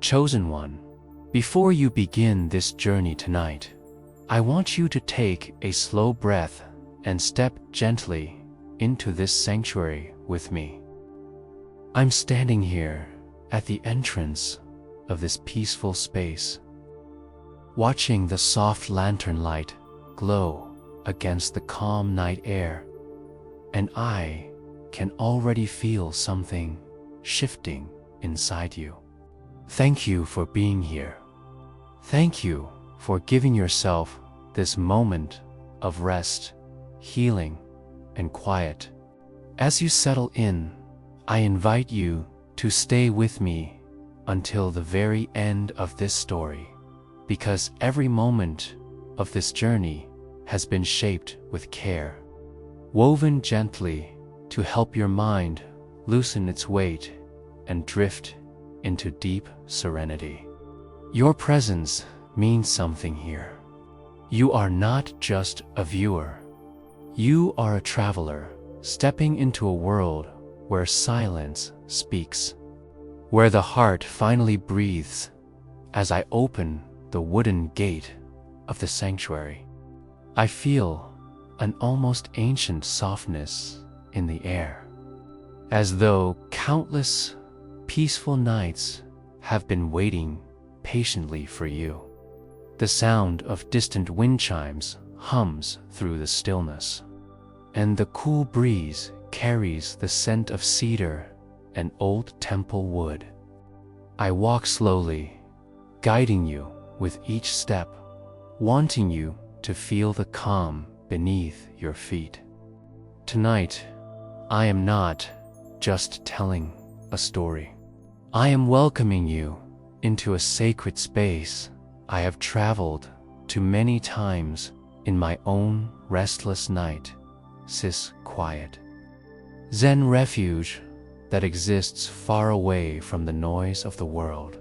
Chosen one, before you begin this journey tonight, I want you to take a slow breath and step gently into this sanctuary with me. I'm standing here at the entrance of this peaceful space, watching the soft lantern light glow against the calm night air, and I can already feel something shifting inside you. Thank you for being here. Thank you for giving yourself this moment of rest, healing, and quiet. As you settle in, I invite you to stay with me until the very end of this story, because every moment of this journey has been shaped with care, woven gently to help your mind loosen its weight and drift into deep serenity. Your presence means something here. You are not just a viewer. You are a traveler stepping into a world where silence speaks, where the heart finally breathes as I open the wooden gate of the sanctuary. I feel an almost ancient softness in the air, as though countless peaceful nights have been waiting patiently for you. The sound of distant wind chimes hums through the stillness, and the cool breeze carries the scent of cedar and old temple wood. I walk slowly, guiding you with each step, wanting you to feel the calm beneath your feet. Tonight, I am not just telling a story. I am welcoming you into a sacred space I have traveled to many times in my own restless night, quiet. Zen refuge that exists far away from the noise of the world,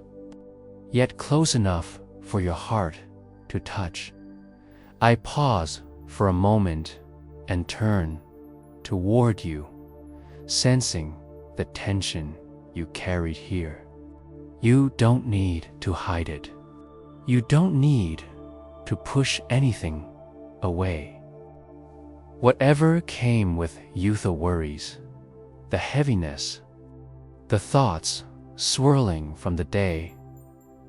yet close enough for your heart to touch. I pause for a moment and turn toward you, sensing the tension you carried here. You don't need to hide it. You don't need to push anything away. Whatever came with youthful worries, the heaviness, the thoughts swirling from the day,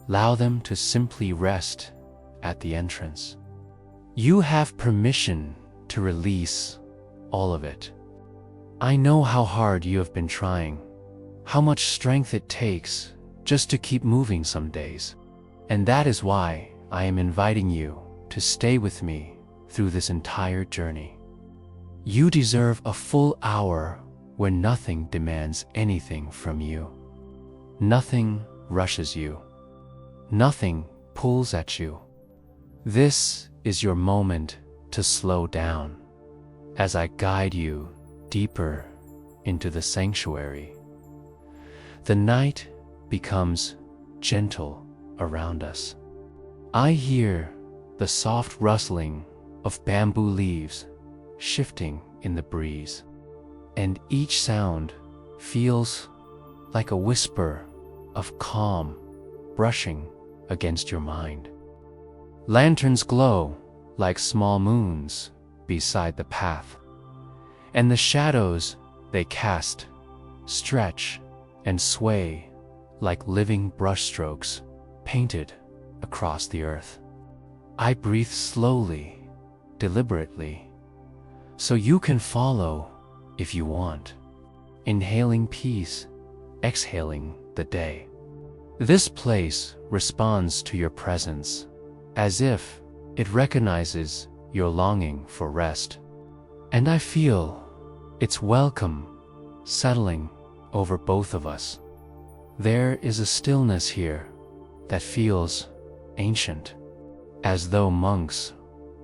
allow them to simply rest at the entrance. You have permission to release all of it. I know how hard you have been trying, how much strength it takes just to keep moving some days. And that is why I am inviting you to stay with me through this entire journey. You deserve a full hour where nothing demands anything from you. Nothing rushes you. Nothing pulls at you. This is your moment to slow down as I guide you deeper into the sanctuary. The night becomes gentle around us. I hear the soft rustling of bamboo leaves shifting in the breeze, and each sound feels like a whisper of calm brushing against your mind. Lanterns glow like small moons beside the path, and the shadows they cast stretch and sway like living brushstrokes painted across the earth. I breathe slowly, deliberately, so you can follow if you want, inhaling peace, exhaling the day. This place responds to your presence as if it recognizes your longing for rest, and I feel its welcome settling over both of us. There is a stillness here that feels ancient, as though monks,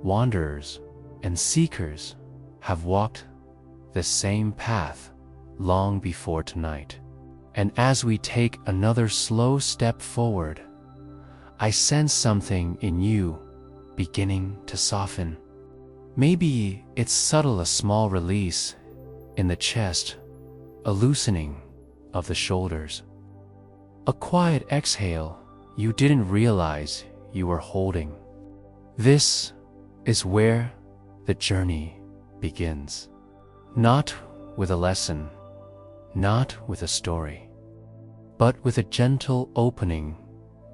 wanderers, and seekers have walked the same path long before tonight. And as we take another slow step forward, I sense something in you beginning to soften. Maybe it's subtle, a small release in the chest, a loosening of the shoulders, a quiet exhale you didn't realize you were holding. This is where the journey begins. Not with a lesson, not with a story, but with a gentle opening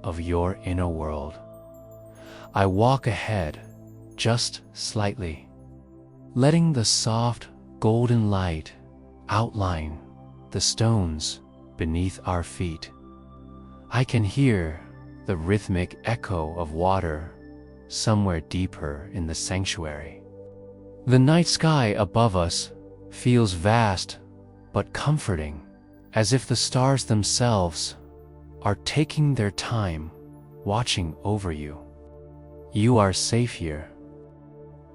of your inner world. I walk ahead, just slightly, letting the soft golden light outline the stones beneath our feet. I can hear the rhythmic echo of water somewhere deeper in the sanctuary. The night sky above us feels vast but comforting, as if the stars themselves are taking their time watching over you. You are safe here.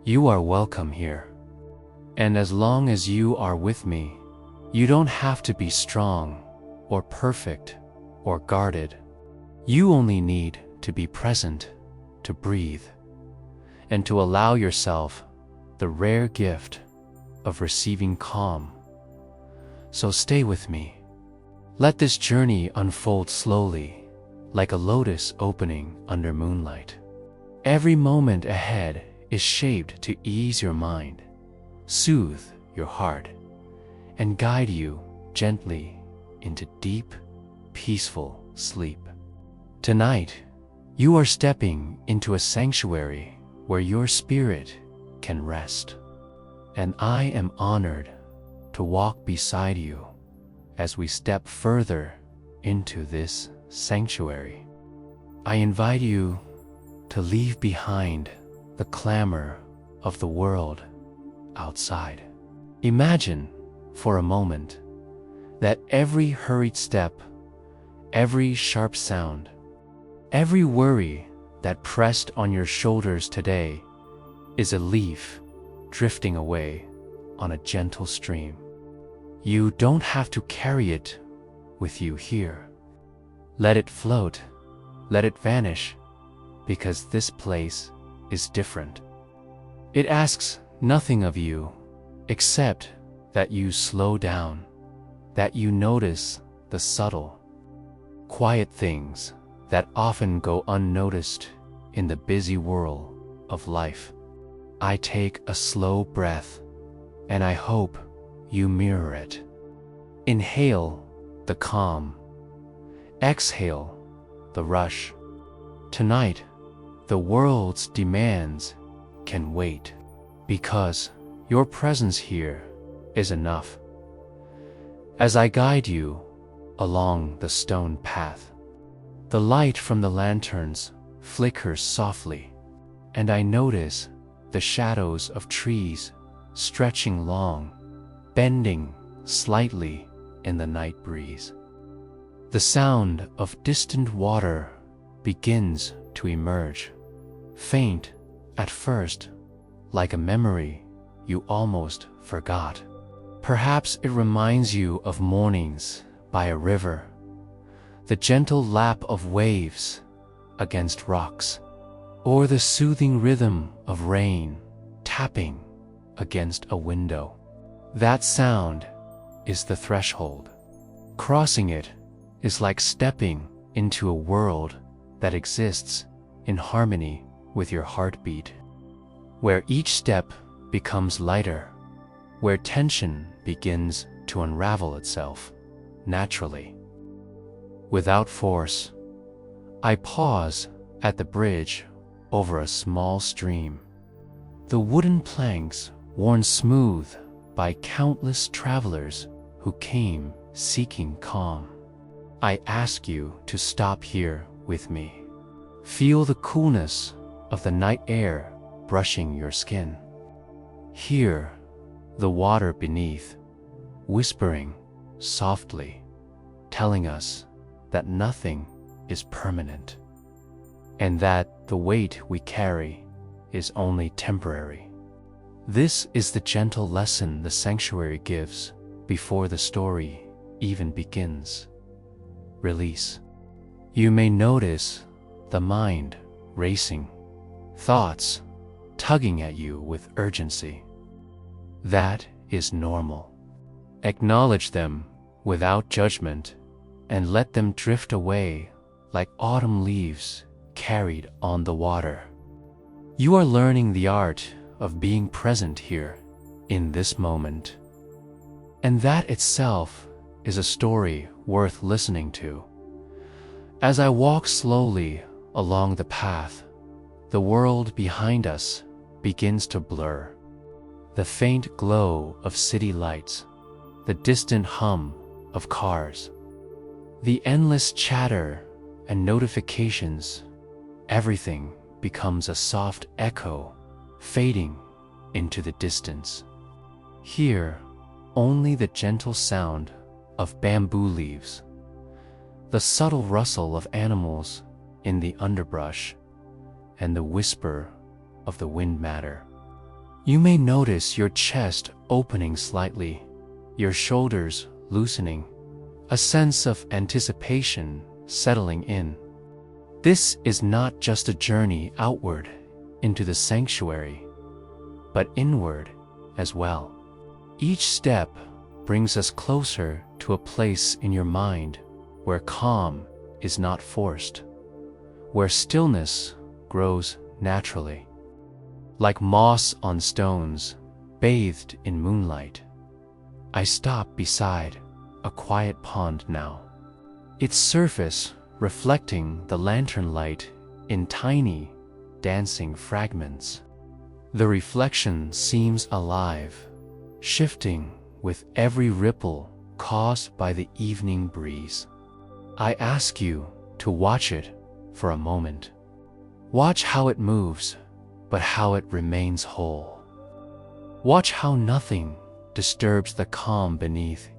You are welcome here. And as long as you are with me, you don't have to be strong or perfect or guarded. You only need to be present, to breathe, and to allow yourself the rare gift of receiving calm. So stay with me. Let this journey unfold slowly, like a lotus opening under moonlight. Every moment ahead is shaped to ease your mind, soothe your heart, and guide you gently into deep, peaceful sleep. Tonight, you are stepping into a sanctuary where your spirit can rest, and I am honored to walk beside you as we step further into this sanctuary. I invite you to leave behind the clamor of the world outside. Imagine for a moment that every hurried step, every sharp sound, every worry that pressed on your shoulders today is a leaf drifting away on a gentle stream. You don't have to carry it with you here. Let it float, let it vanish, because this place is different. It asks nothing of you except that you slow down, that you notice the subtle, quiet things that often go unnoticed in the busy whirl of life. I take a slow breath, and I hope you mirror it. Inhale the calm. Exhale the rush. Tonight, the world's demands can wait, because your presence here is enough. As I guide you along the stone path, the light from the lanterns flickers softly, and I notice the shadows of trees stretching long, bending slightly in the night breeze. The sound of distant water begins to emerge, faint at first, like a memory you almost forgot. Perhaps it reminds you of mornings by a river, the gentle lap of waves against rocks, or the soothing rhythm of rain tapping against a window. That sound is the threshold. Crossing it is like stepping into a world that exists in harmony with your heartbeat, where each step becomes lighter, where tension begins to unravel itself naturally. Without force, I pause at the bridge over a small stream. The wooden planks worn smooth by countless travelers who came seeking calm. I ask you to stop here with me. Feel the coolness of the night air brushing your skin. Hear the water beneath, whispering softly, telling us that nothing is permanent, and that the weight we carry is only temporary. This is the gentle lesson the sanctuary gives before the story even begins. Release. You may notice the mind racing, thoughts tugging at you with urgency. That is normal. Acknowledge them without judgment and let them drift away like autumn leaves carried on the water. You are learning the art of being present here, in this moment. And that itself is a story worth listening to. As I walk slowly along the path, the world behind us begins to blur. The faint glow of city lights, the distant hum of cars, the endless chatter and notifications, everything becomes a soft echo, fading into the distance. Here, only the gentle sound of bamboo leaves, the subtle rustle of animals in the underbrush, and the whisper of the wind matter. You may notice your chest opening slightly, your shoulders loosening, a sense of anticipation settling in. This is not just a journey outward into the sanctuary, but inward as well. Each step brings us closer to a place in your mind where calm is not forced, where stillness grows naturally. Like moss on stones, bathed in moonlight, I stop beside a quiet pond now, its surface reflecting the lantern light in tiny, dancing fragments. The reflection seems alive, shifting with every ripple caused by the evening breeze. I ask you to watch it for a moment. Watch how it moves, but how it remains whole. Watch how nothing disturbs the calm beneath,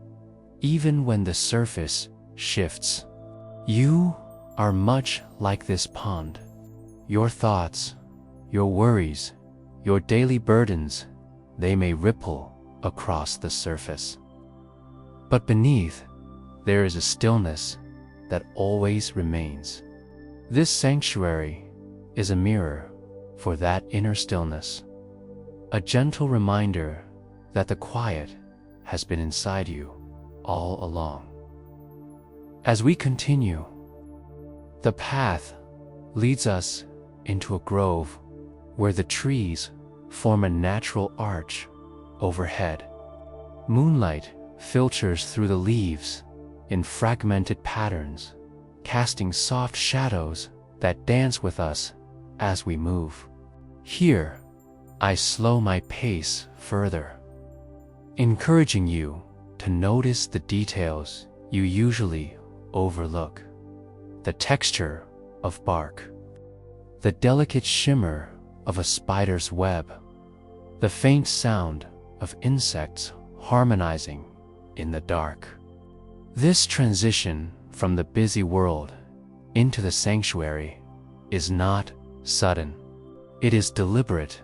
even when the surface shifts. You are much like this pond. Your thoughts, your worries, your daily burdens, they may ripple across the surface. But beneath, there is a stillness that always remains. This sanctuary is a mirror for that inner stillness, a gentle reminder that the quiet has been inside you all along. As we continue, the path leads us into a grove where the trees form a natural arch overhead. Moonlight filters through the leaves in fragmented patterns, casting soft shadows that dance with us as we move. Here, I slow my pace further, encouraging you to notice the details you usually overlook. The texture of bark, the delicate shimmer of a spider's web, the faint sound of insects harmonizing in the dark. This transition from the busy world into the sanctuary is not sudden. It is deliberate,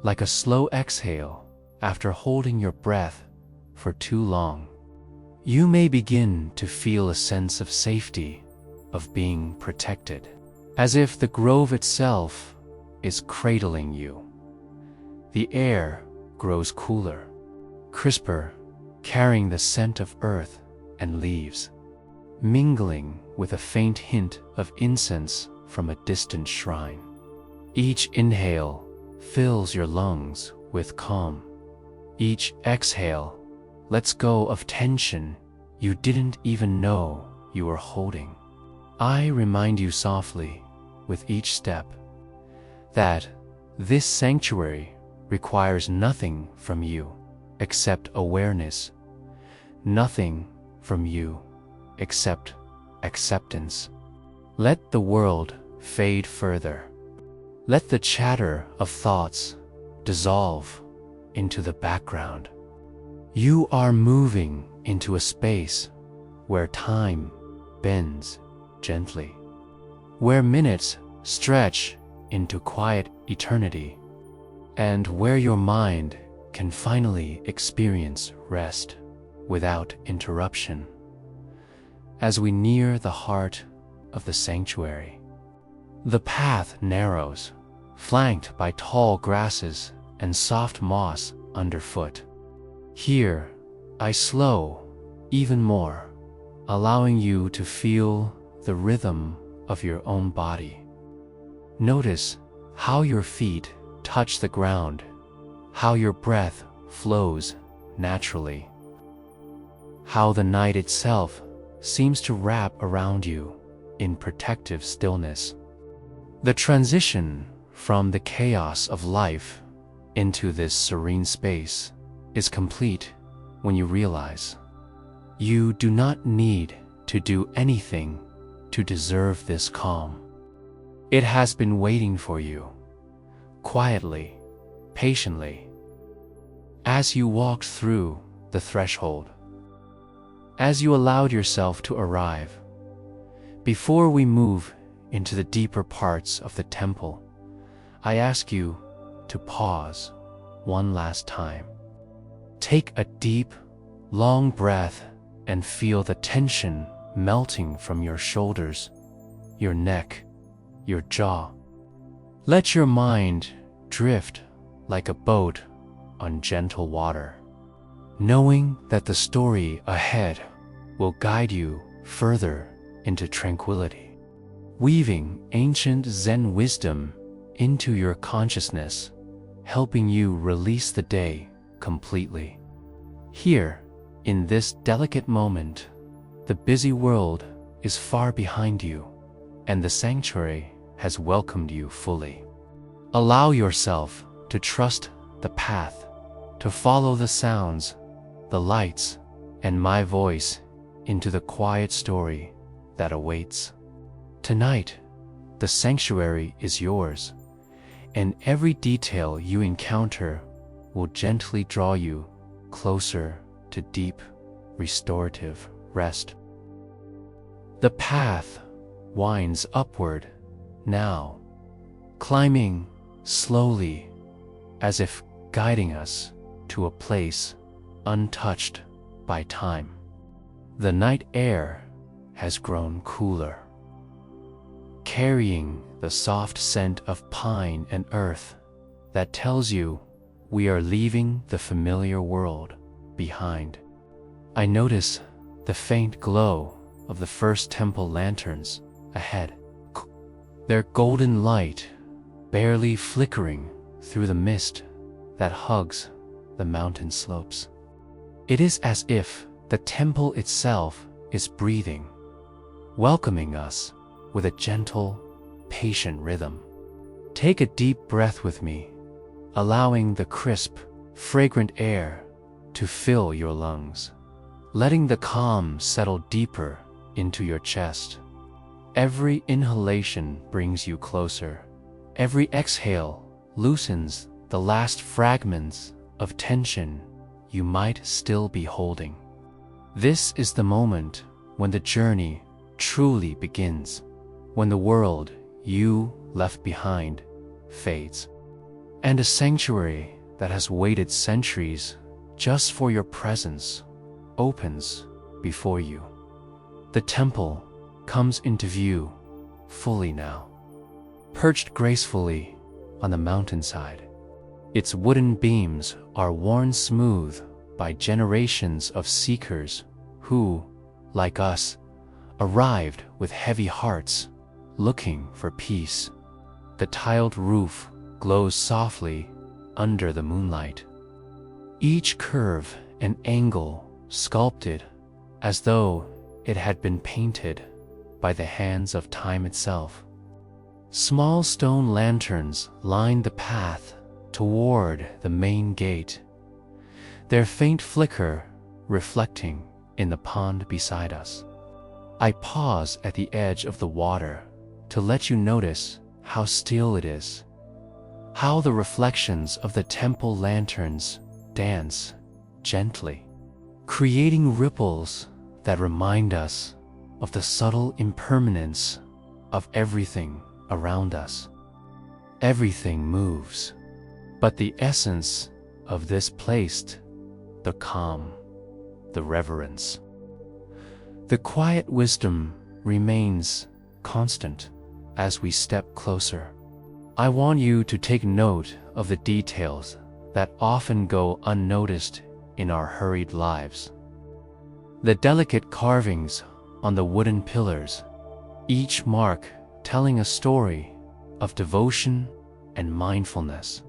like a slow exhale after holding your breath for too long. You may begin to feel a sense of safety, of being protected, as if the grove itself is cradling you. The air grows cooler, crisper, carrying the scent of earth and leaves, mingling with a faint hint of incense from a distant shrine. Each inhale fills your lungs with calm. Each exhale lets go of tension you didn't even know you were holding. I remind you softly, with each step, that this sanctuary requires nothing from you except awareness, nothing from you except acceptance. Let the world fade further. Let the chatter of thoughts dissolve into the background. You are moving into a space where time bends gently, where minutes stretch into quiet eternity, and where your mind can finally experience rest without interruption. As we near the heart of the sanctuary, the path narrows, flanked by tall grasses and soft moss underfoot. Here, I slow even more, allowing you to feel the rhythm of your own body. Notice how your feet touch the ground, how your breath flows naturally, how the night itself seems to wrap around you in protective stillness. The transition from the chaos of life into this serene space is complete when you realize you do not need to do anything to deserve this calm. It has been waiting for you, quietly, patiently, as you walked through the threshold, as you allowed yourself to arrive. Before we move into the deeper parts of the temple, I ask you to pause one last time. Take a deep, long breath and feel the tension melting from your shoulders, your neck, your jaw. Let your mind drift like a boat on gentle water, knowing that the story ahead will guide you further into tranquility, weaving ancient Zen wisdom into your consciousness, helping you release the day completely. Here, in this delicate moment, the busy world is far behind you, and the sanctuary has welcomed you fully. Allow yourself to trust the path, to follow the sounds, the lights, and my voice into the quiet story that awaits. Tonight, the sanctuary is yours, and every detail you encounter will gently draw you closer to deep, restorative rest. The path winds upward now, climbing slowly as if guiding us to a place untouched by time. The night air has grown cooler, carrying the soft scent of pine and earth that tells you we are leaving the familiar world behind. I notice the faint glow of the first temple lanterns ahead, their golden light barely flickering through the mist that hugs the mountain slopes. It is as if the temple itself is breathing, welcoming us with a gentle, patient rhythm. Take a deep breath with me, allowing the crisp, fragrant air to fill your lungs, letting the calm settle deeper into your chest. Every inhalation brings you closer. Every exhale loosens the last fragments of tension you might still be holding. This is the moment when the journey truly begins, when the world you left behind fades, and a sanctuary that has waited centuries just for your presence opens before you. The temple comes into view fully now, perched gracefully on the mountainside. Its wooden beams are worn smooth by generations of seekers who, like us, arrived with heavy hearts, looking for peace. The tiled roof glows softly under the moonlight, each curve and angle sculpted as though it had been painted by the hands of time itself. Small stone lanterns line the path toward the main gate, their faint flicker reflecting in the pond beside us. I pause at the edge of the water to let you notice how still it is, how the reflections of the temple lanterns dance gently, creating ripples that remind us of the subtle impermanence of everything around us. Everything moves, but the essence of this place, the calm, the reverence, the quiet wisdom remains constant as we step closer. I want you to take note of the details that often go unnoticed in our hurried lives. The delicate carvings on the wooden pillars, each mark telling a story of devotion and mindfulness.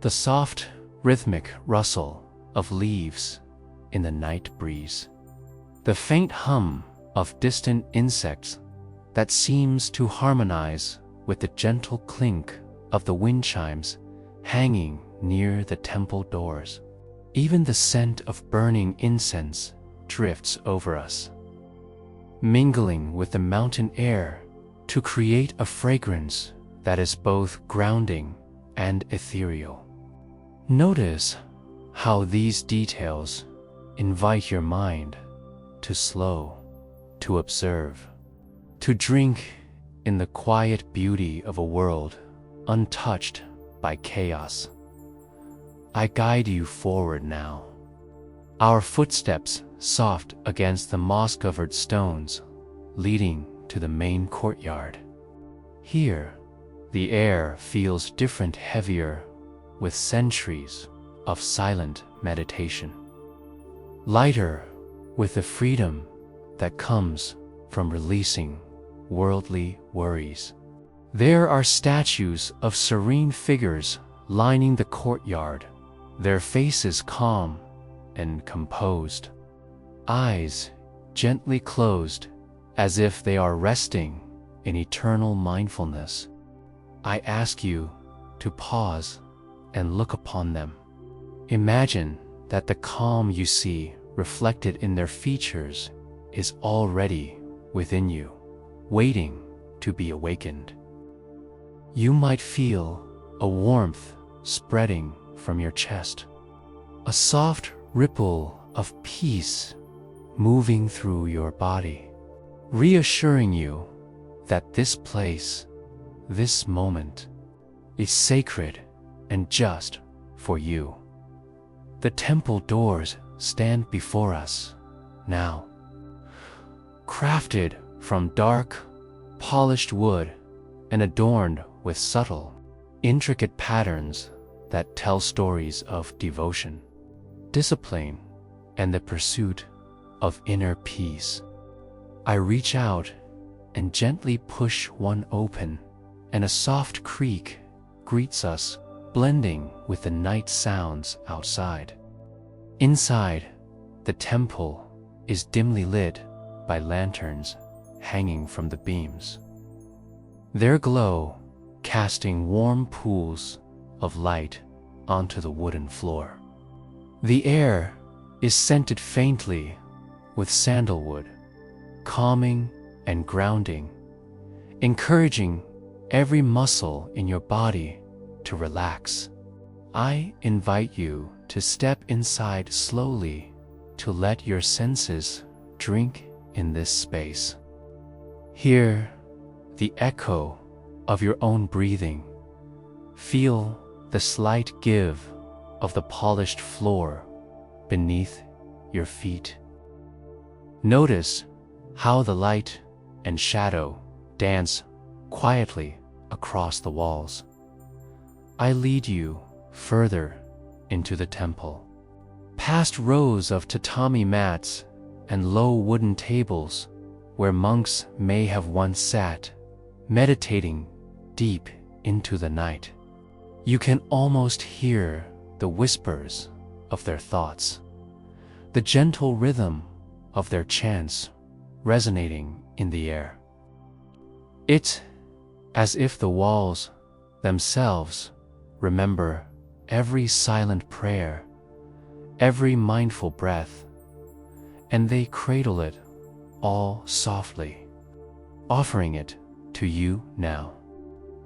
The soft, rhythmic rustle of leaves in the night breeze. The faint hum of distant insects that seems to harmonize with the gentle clink of the wind chimes hanging near the temple doors. Even the scent of burning incense drifts over us, mingling with the mountain air to create a fragrance that is both grounding and ethereal. Notice how these details invite your mind to slow, to observe, to drink in the quiet beauty of a world untouched by chaos. I guide you forward now, our footsteps soft against the moss-covered stones leading to the main courtyard. Here, the air feels different, heavier with centuries of silent meditation, lighter with the freedom that comes from releasing worldly worries. There are statues of serene figures lining the courtyard, their faces calm and composed, eyes gently closed as if they are resting in eternal mindfulness. I ask you to pause and look upon them. Imagine that the calm you see reflected in their features is already within you, waiting to be awakened. You might feel a warmth spreading from your chest, a soft ripple of peace moving through your body, reassuring you that this place, this moment, is sacred and just for you. The temple doors stand before us now, crafted from dark, polished wood and adorned with subtle, intricate patterns that tell stories of devotion, discipline, and the pursuit of inner peace. I reach out and gently push one open, and a soft creak greets us, blending with the night sounds outside. Inside, the temple is dimly lit by lanterns hanging from the beams, their glow casting warm pools of light onto the wooden floor. The air is scented faintly with sandalwood, calming and grounding, encouraging every muscle in your body to relax. I invite you to step inside slowly, to let your senses drink in this space. Hear the echo of your own breathing. Feel the slight give of the polished floor beneath your feet. Notice how the light and shadow dance quietly across the walls. I lead you further into the temple, past rows of tatami mats and low wooden tables where monks may have once sat, meditating deep into the night. You can almost hear the whispers of their thoughts, the gentle rhythm of their chants resonating in the air. It's as if the walls themselves remember every silent prayer, every mindful breath, and they cradle it all softly, offering it to you now.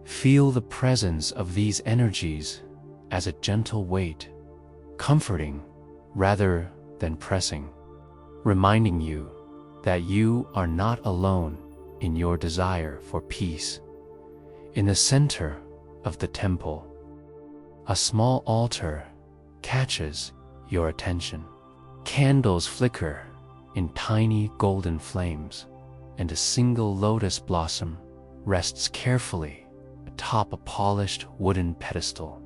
Feel the presence of these energies as a gentle weight, comforting rather than pressing, reminding you that you are not alone in your desire for peace. In the center of the temple, a small altar catches your attention. Candles flicker in tiny golden flames, and a single lotus blossom rests carefully atop a polished wooden pedestal.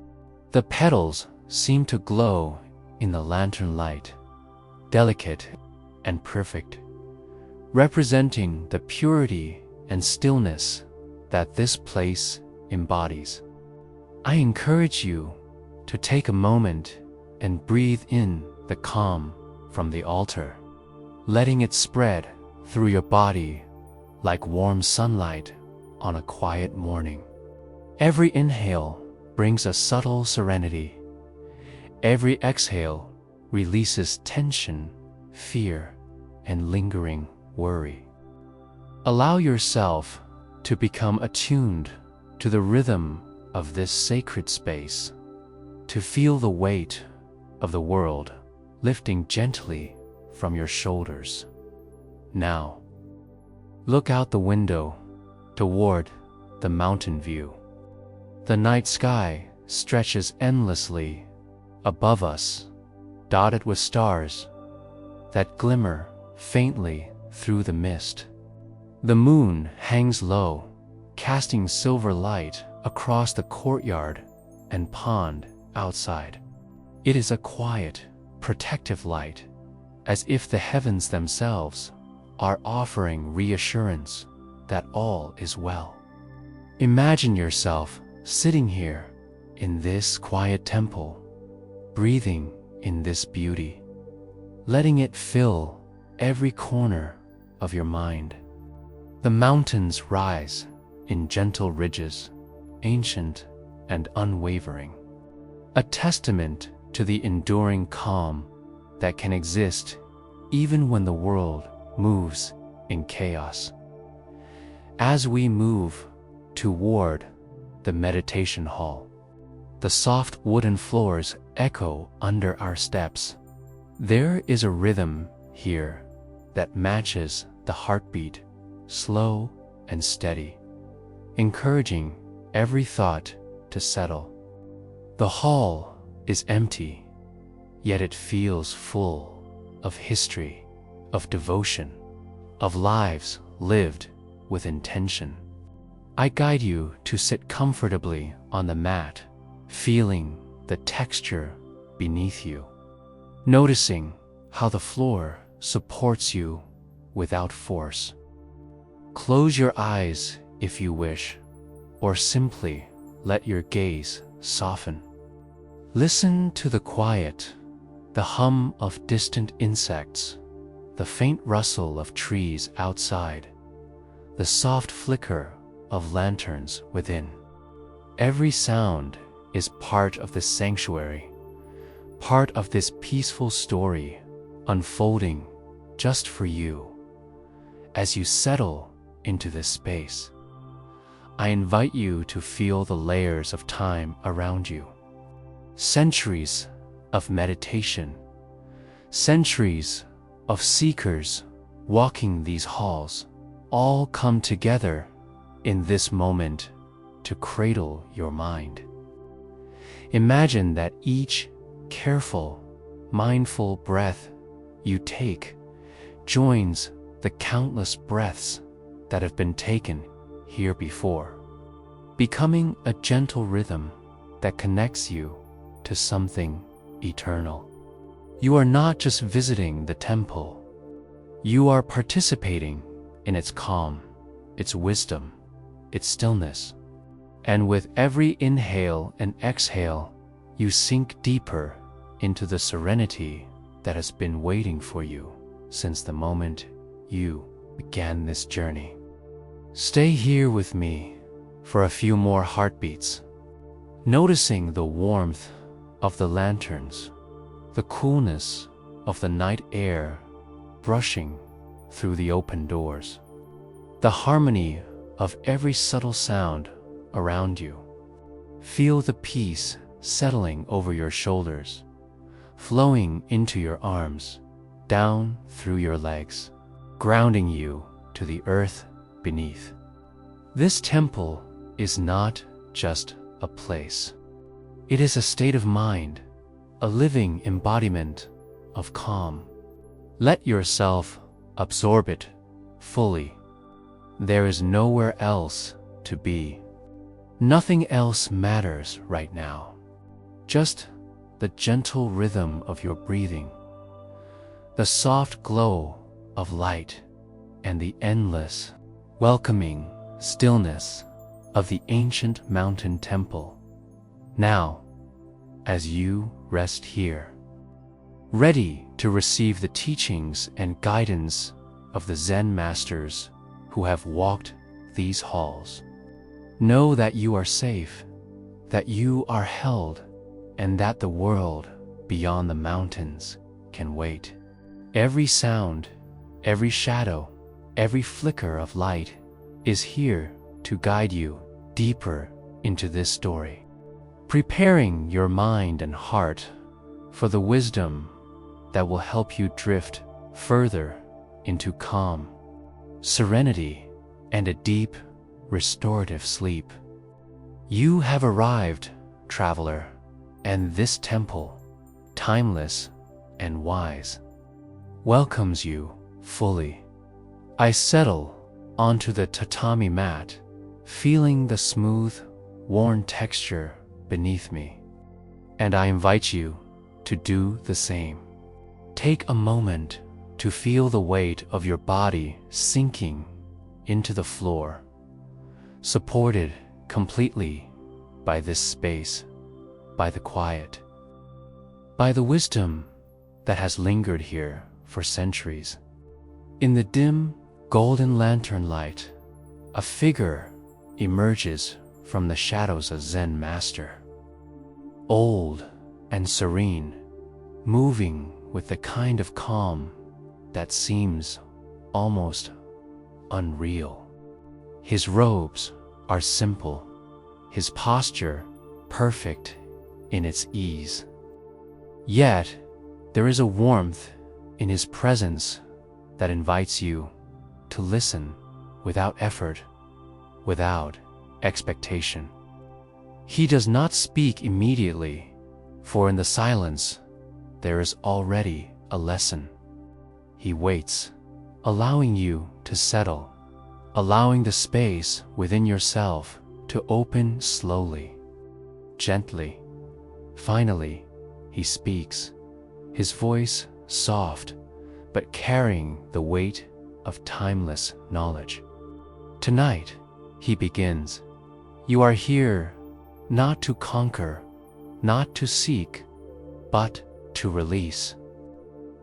The petals seem to glow in the lantern light, delicate and perfect, representing the purity and stillness that this place embodies. I encourage you to take a moment and breathe in the calm from the altar, letting it spread through your body like warm sunlight on a quiet morning. Every inhale brings a subtle serenity. Every exhale releases tension, fear, and lingering worry. Allow yourself to become attuned to the rhythm of this sacred space, to feel the weight of the world lifting gently from your shoulders. Now, look out the window toward the mountain view. The night sky stretches endlessly above us, dotted with stars that glimmer faintly through the mist. The moon hangs low, casting silver light across the courtyard and pond outside. It is a quiet, protective light, as if the heavens themselves are offering reassurance that all is well. Imagine yourself sitting here in this quiet temple, breathing in this beauty, letting it fill every corner of your mind. The mountains rise in gentle ridges, ancient and unwavering, a testament to the enduring calm that can exist even when the world moves in chaos. As we move toward the meditation hall, the soft wooden floors echo under our steps. There is a rhythm here that matches the heartbeat, slow and steady, encouraging every thought to settle. The hall is empty, yet it feels full of history, of devotion, of lives lived with intention. I guide you to sit comfortably on the mat, feeling the texture beneath you, noticing how the floor supports you without force. Close your eyes if you wish, or simply let your gaze soften. Listen to the quiet, the hum of distant insects, the faint rustle of trees outside, the soft flicker of lanterns within. Every sound is part of this sanctuary, part of this peaceful story unfolding just for you. As you settle into this space, I invite you to feel the layers of time around you. Centuries of meditation, centuries of seekers walking these halls, all come together in this moment to cradle your mind. Imagine that each careful, mindful breath you take joins the countless breaths that have been taken here before, becoming a gentle rhythm that connects you to something eternal. You are not just visiting the temple, you are participating in its calm, its wisdom, its stillness. And with every inhale and exhale, you sink deeper into the serenity that has been waiting for you since the moment you began this journey. Stay here with me for a few more heartbeats, noticing the warmth of the lanterns, the coolness of the night air brushing through the open doors, the harmony of every subtle sound around you. Feel the peace settling over your shoulders, flowing into your arms, down through your legs, grounding you to the earth beneath. This temple is not just a place. It is a state of mind, a living embodiment of calm. Let yourself absorb it fully. There is nowhere else to be. Nothing else matters right now. Just the gentle rhythm of your breathing, the soft glow of light, and the endless, welcoming stillness of the ancient mountain temple. Now, as you rest here, ready to receive the teachings and guidance of the Zen masters who have walked these halls, know that you are safe, that you are held, and that the world beyond the mountains can wait. Every sound, every shadow, every flicker of light is here to guide you deeper into this story, preparing your mind and heart for the wisdom that will help you drift further into calm, serenity, and a deep, restorative sleep. You have arrived, traveler, and this temple, timeless and wise, welcomes you fully. I settle onto the tatami mat, feeling the smooth, worn texture beneath me, and I invite you to do the same. Take a moment to feel the weight of your body sinking into the floor, supported completely by this space, by the quiet, by the wisdom that has lingered here for centuries. In the dim, golden lantern light, a figure emerges from the shadows of Zen master, old and serene, moving with the kind of calm that seems almost unreal. His robes are simple, his posture perfect in its ease. Yet, there is a warmth in his presence that invites you to listen without effort, without expectation. He does not speak immediately, for in the silence there is already a lesson. He waits, allowing you to settle, allowing the space within yourself to open slowly, gently. Finally, he speaks, his voice soft, but carrying the weight of timeless knowledge. Tonight, he begins. You are here not to conquer, not to seek, but to release.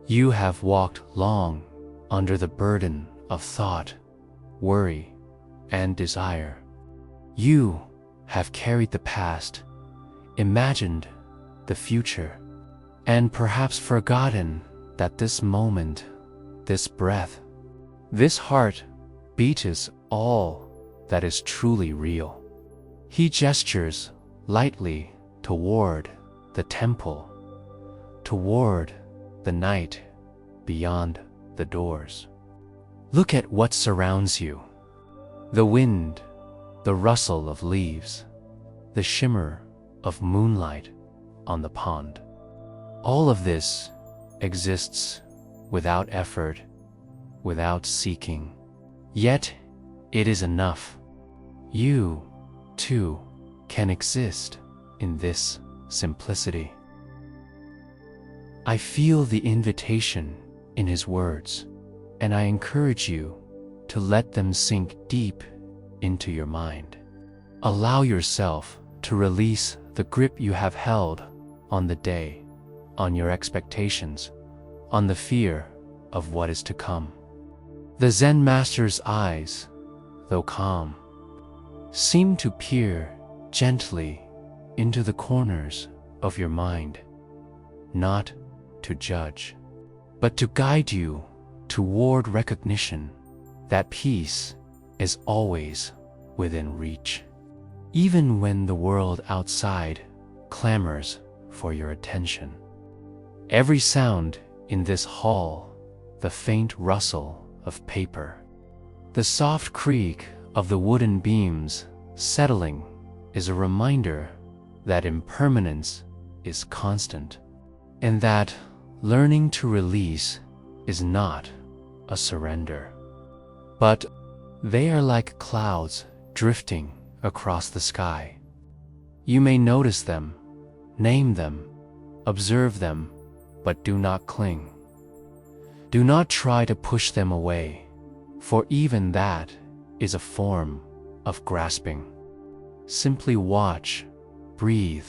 You have walked long under the burden of thought, worry, and desire. You have carried the past, imagined the future, and perhaps forgotten that this moment, this breath, this heart beat is all that is truly real. He gestures lightly toward the temple, toward the night beyond the doors. Look at what surrounds you. The wind, the rustle of leaves, the shimmer of moonlight on the pond. All of this exists without effort, without seeking. Yet, it is enough. You, too, can exist in this simplicity. I feel the invitation in his words, and I encourage you to let them sink deep into your mind. Allow yourself to release the grip you have held on the day, on your expectations, on the fear of what is to come. The Zen master's eyes, though calm, seem to peer gently into the corners of your mind, not to judge, but to guide you toward recognition that peace is always within reach, even when the world outside clamors for your attention. Every sound in this hall, the faint rustle of paper, the soft creak of the wooden beams settling, is a reminder that impermanence is constant, and that learning to release is not a surrender. But they are like clouds drifting across the sky. You may notice them, name them, observe them, but do not cling. Do not try to push them away, for even that is a form of grasping. Simply watch, breathe,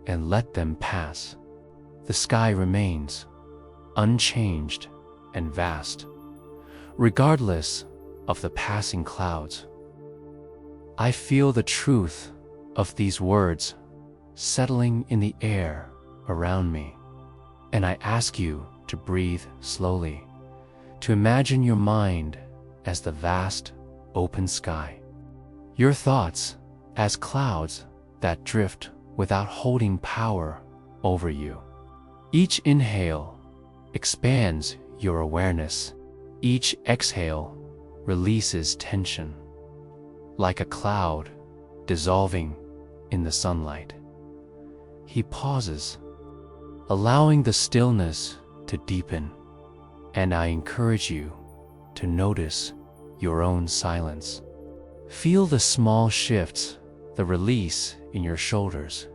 and let them pass. The sky remains unchanged and vast, regardless of the passing clouds. I feel the truth of these words settling in the air around me, and I ask you to breathe slowly, to imagine your mind as the vast, open sky, your thoughts as clouds that drift without holding power over you. Each inhale expands your awareness. Each exhale releases tension, like a cloud dissolving in the sunlight. He pauses, allowing the stillness to deepen, and I encourage you to notice your own silence. Feel the small shifts, the release in your shoulders,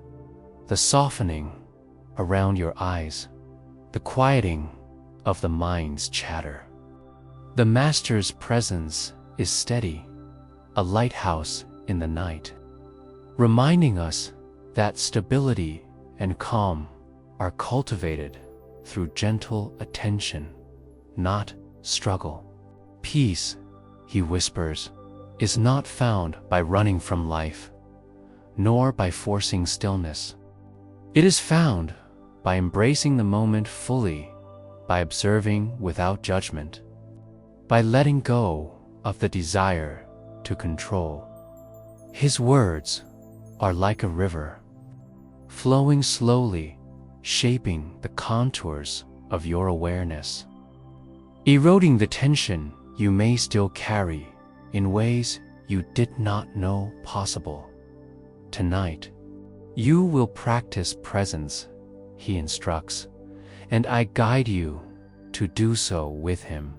the softening around your eyes, the quieting of the mind's chatter. The Master's presence is steady, a lighthouse in the night, reminding us that stability and calm are cultivated through gentle attention, not struggle. Peace, he whispers, is not found by running from life, nor by forcing stillness. It is found by embracing the moment fully, by observing without judgment, by letting go of the desire to control. His words are like a river, flowing slowly, shaping the contours of your awareness, eroding the tension you may still carry in ways you did not know possible. Tonight, you will practice presence, he instructs, and I guide you to do so with him.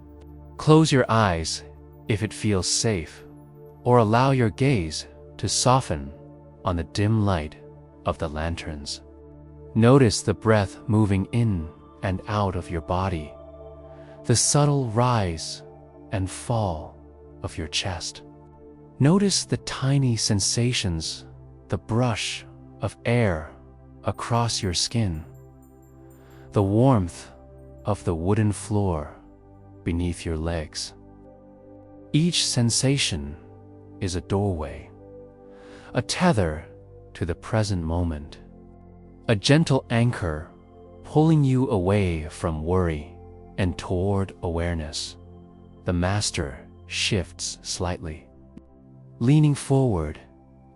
Close your eyes if it feels safe, or allow your gaze to soften on the dim light of the lanterns. Notice the breath moving in and out of your body, the subtle rise and fall of your chest. Notice the tiny sensations, the brush of air across your skin, the warmth of the wooden floor beneath your legs. Each sensation is a doorway, a tether to the present moment, a gentle anchor pulling you away from worry and toward awareness. The Master shifts slightly, leaning forward,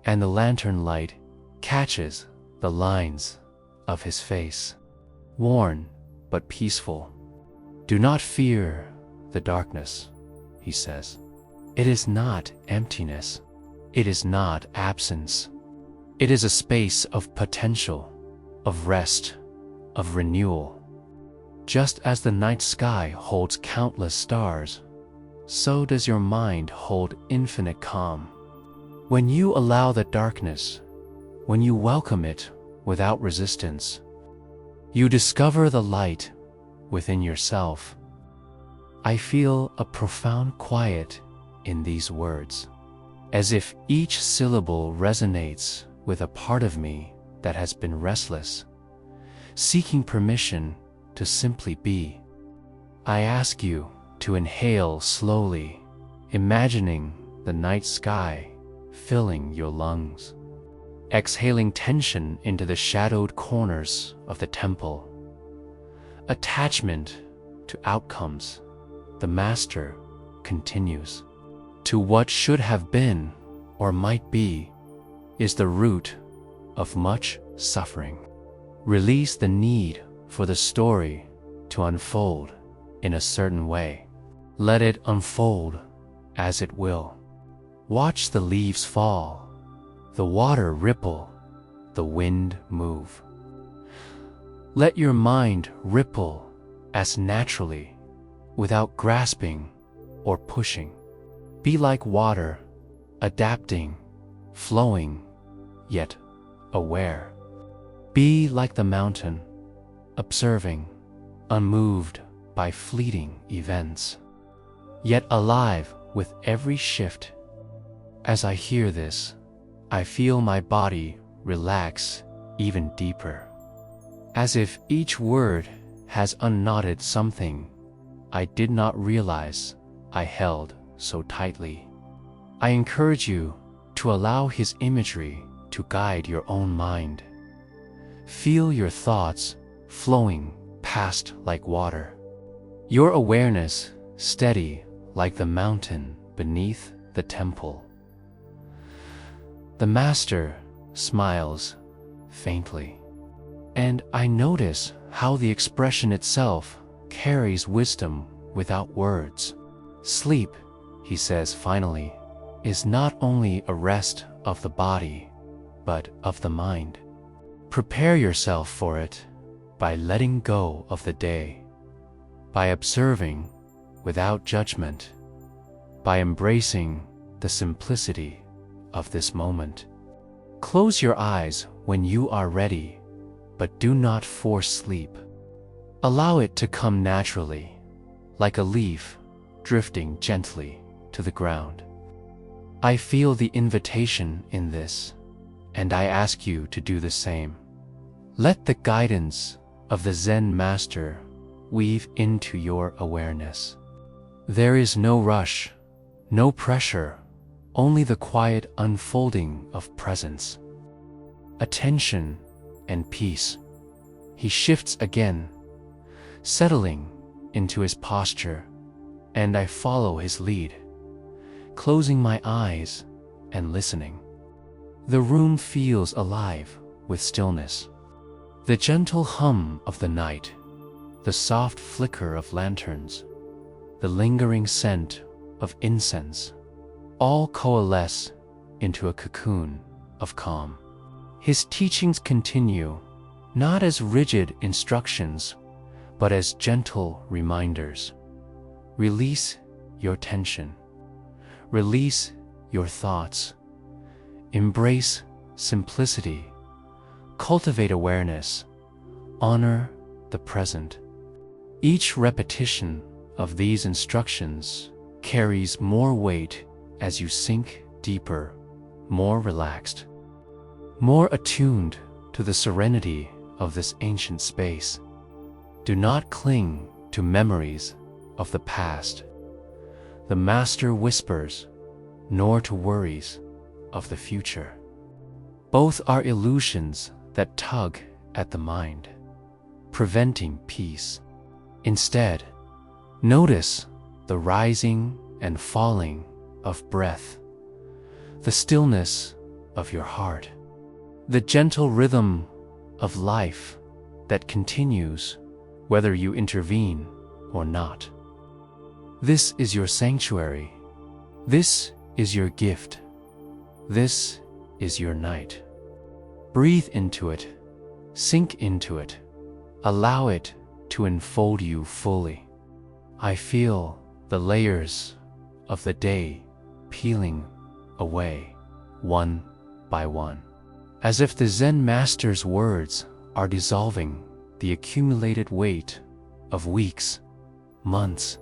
and the lantern light catches the lines of his face, worn but peaceful. Do not fear the darkness, he says. It is not emptiness. It is not absence. It is a space of potential, of rest, of renewal. Just as the night sky holds countless stars, so does your mind hold infinite calm. When you allow the darkness, when you welcome it without resistance, you discover the light within yourself. I feel a profound quiet in these words, as if each syllable resonates with a part of me that has been restless, seeking permission to simply be. I ask you to inhale slowly, imagining the night sky filling your lungs, exhaling tension into the shadowed corners of the temple. Attachment to outcomes, the Master continues. To what should have been or might be is the root of much suffering. Release the need for the story to unfold in a certain way. Let it unfold as it will. Watch the leaves fall, the water ripple, the wind move. Let your mind ripple as naturally, without grasping or pushing. Be like water, adapting, flowing, yet aware. Be like the mountain, observing, unmoved by fleeting events, yet alive with every shift. As I hear this, I feel my body relax even deeper, as if each word has unknotted something I did not realize I held so tightly. I encourage you to allow his imagery to guide your own mind. Feel your thoughts flowing past like water, your awareness steady like the mountain beneath the temple. The master smiles faintly, and I notice how the expression itself carries wisdom without words. Sleep, he says finally, is not only a rest of the body, but of the mind. Prepare yourself for it by letting go of the day, by observing without judgment, by embracing the simplicity of this moment. Close your eyes when you are ready, but do not force sleep. Allow it to come naturally, like a leaf drifting gently to the ground. I feel the invitation in this, and I ask you to do the same. Let the guidance of the Zen master weave into your awareness. There is no rush, no pressure, only the quiet unfolding of presence, attention, and peace. He shifts again, settling into his posture, and I follow his lead, closing my eyes and listening. The room feels alive with stillness. The gentle hum of the night, the soft flicker of lanterns, the lingering scent of incense, all coalesce into a cocoon of calm. His teachings continue, not as rigid instructions, but as gentle reminders. Release your tension. Release your thoughts. Embrace simplicity. Cultivate awareness. Honor the present. Each repetition of these instructions carries more weight as you sink deeper, more relaxed, more attuned to the serenity of this ancient space. Do not cling to memories of the past, the master whispers, nor to worries of the future. Both are illusions that tug at the mind, preventing peace. Instead, notice the rising and falling of breath, the stillness of your heart, the gentle rhythm of life that continues whether you intervene or not. This is your sanctuary. This is your gift. This is your night. Breathe into it. Sink into it. Allow it to enfold you fully. I feel the layers of the day peeling away, one by one, as if the Zen master's words are dissolving the accumulated weight of weeks, months,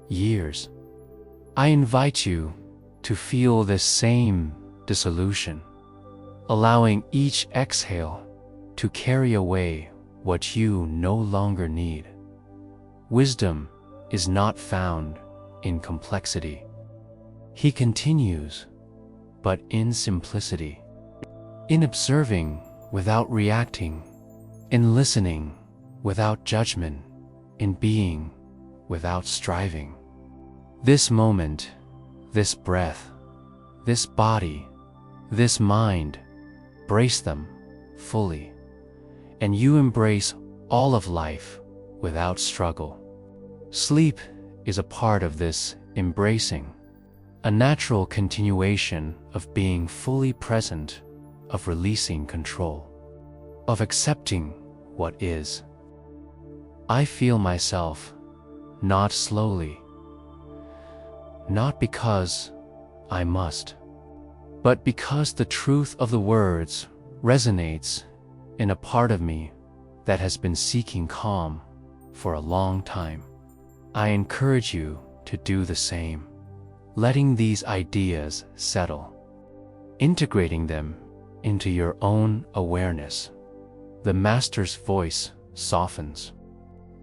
years. I invite you to feel this same dissolution, allowing each exhale to carry away what you no longer need. Wisdom is not found in complexity. He continues, but in simplicity, in observing without reacting, in listening without judgment, in being without striving. This moment, this breath, this body, this mind, brace them fully, and you embrace all of life without struggle. Sleep is a part of this embracing, a natural continuation of being fully present, of releasing control, of accepting what is. I feel myself not slowly, not because I must, but because the truth of the words resonates in a part of me that has been seeking calm for a long time. I encourage you to do the same, letting these ideas settle. integrating them into your own awareness. The Master's voice softens,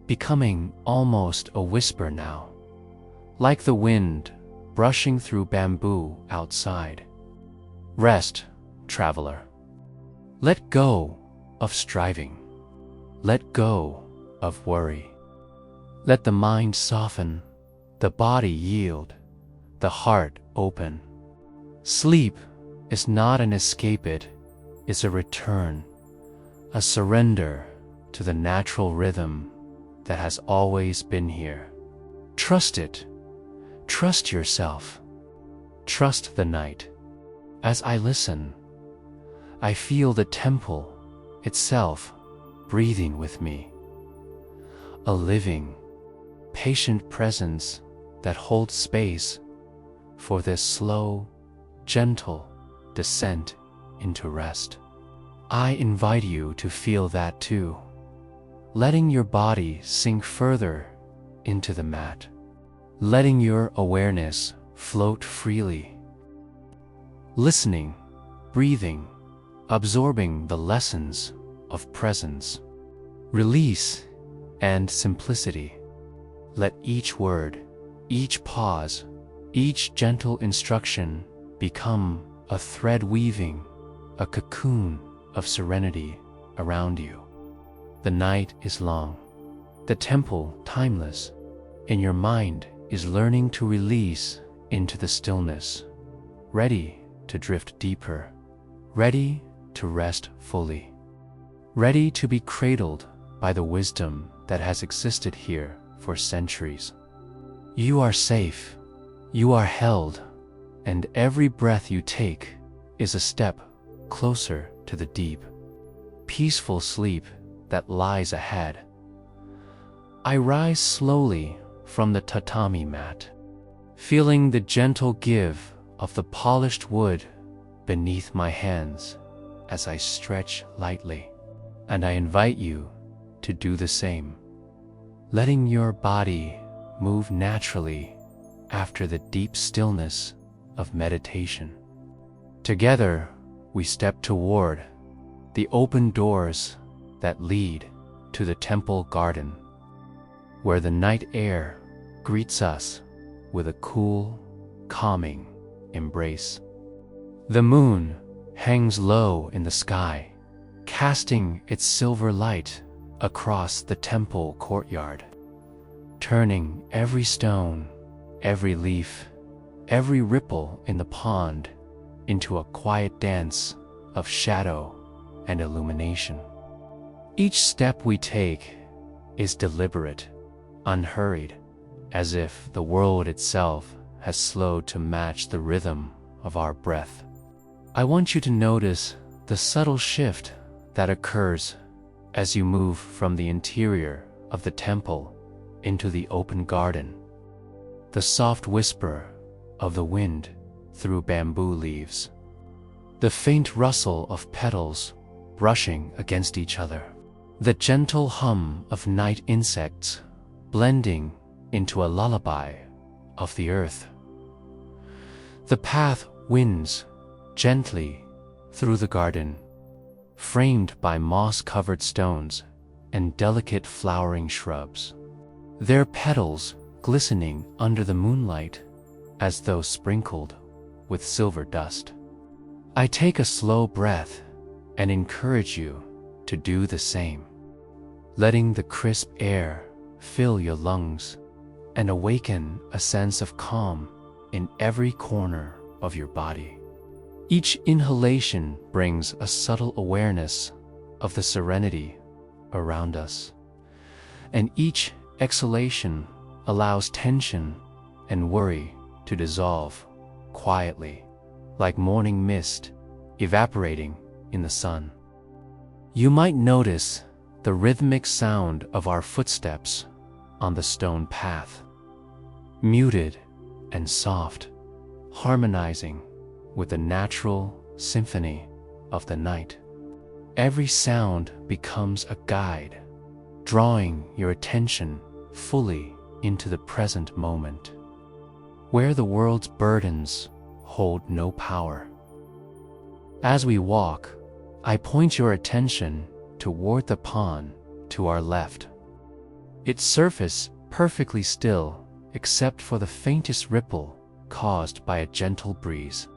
becoming almost a whisper now, like the wind brushing through bamboo outside. Rest, traveler. Let go of striving. Let go of worry. Let the mind soften, the body yield, the heart open. Sleep is not an escape, it is a return, a surrender to the natural rhythm that has always been here. Trust it. Trust yourself. Trust the night. As I listen, I feel the temple itself breathing with me. A living, patient presence that holds space for this slow, gentle descent into rest. I invite you to feel that too, letting your body sink further into the mat, letting your awareness float freely, listening, breathing, absorbing the lessons of presence, release, and simplicity. Let each word, each pause, each gentle instruction become a thread weaving a cocoon of serenity around you. The night is long, the temple timeless, and your mind is learning to release into the stillness, ready to drift deeper, ready to rest fully, ready to be cradled by the wisdom that has existed here for centuries. You are safe, you are held, and every breath you take is a step closer to the deep, peaceful sleep that lies ahead. I rise slowly from the tatami mat, feeling the gentle give of the polished wood beneath my hands as I stretch lightly, and I invite you to do the same, letting your body move naturally after the deep stillness of meditation. Together, we step toward the open doors that lead to the temple garden, where the night air greets us with a cool, calming embrace. The moon hangs low in the sky, casting its silver light across the temple courtyard, turning every stone, every leaf, every ripple in the pond into a quiet dance of shadow and illumination. Each step we take is deliberate, unhurried, as if the world itself has slowed to match the rhythm of our breath. I want you to notice the subtle shift that occurs as you move from the interior of the temple into the open garden. The soft whisper of the wind through bamboo leaves, the faint rustle of petals brushing against each other, the gentle hum of night insects blending into a lullaby of the earth. The path winds gently through the garden, framed by moss-covered stones and delicate flowering shrubs, their petals glistening under the moonlight as though sprinkled with silver dust. I take a slow breath and encourage you to do the same, letting the crisp air fill your lungs and awaken a sense of calm in every corner of your body. Each inhalation brings a subtle awareness of the serenity around us, and each exhalation allows tension and worry to dissolve quietly, like morning mist evaporating in the sun. You might notice the rhythmic sound of our footsteps on the stone path, muted and soft, harmonizing with the natural symphony of the night. Every sound becomes a guide, drawing your attention fully into the present moment, where the world's burdens hold no power. As we walk, I point your attention toward the pond to our left. Its surface perfectly still except for the faintest ripple caused by a gentle breeze.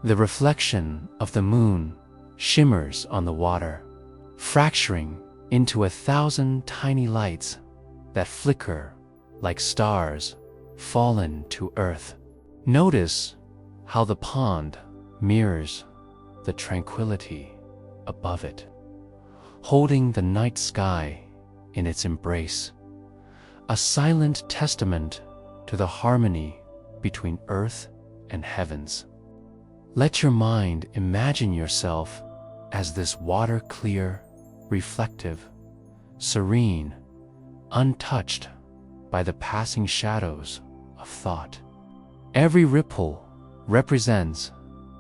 The reflection of the moon shimmers on the water, fracturing into 1,000 tiny lights that flicker like stars fallen to earth. Notice how the pond mirrors the tranquility above it, holding the night sky in its embrace, a silent testament to the harmony between earth and heavens. Let your mind imagine yourself as this water-clear, reflective, serene, untouched by the passing shadows of thought. Every ripple represents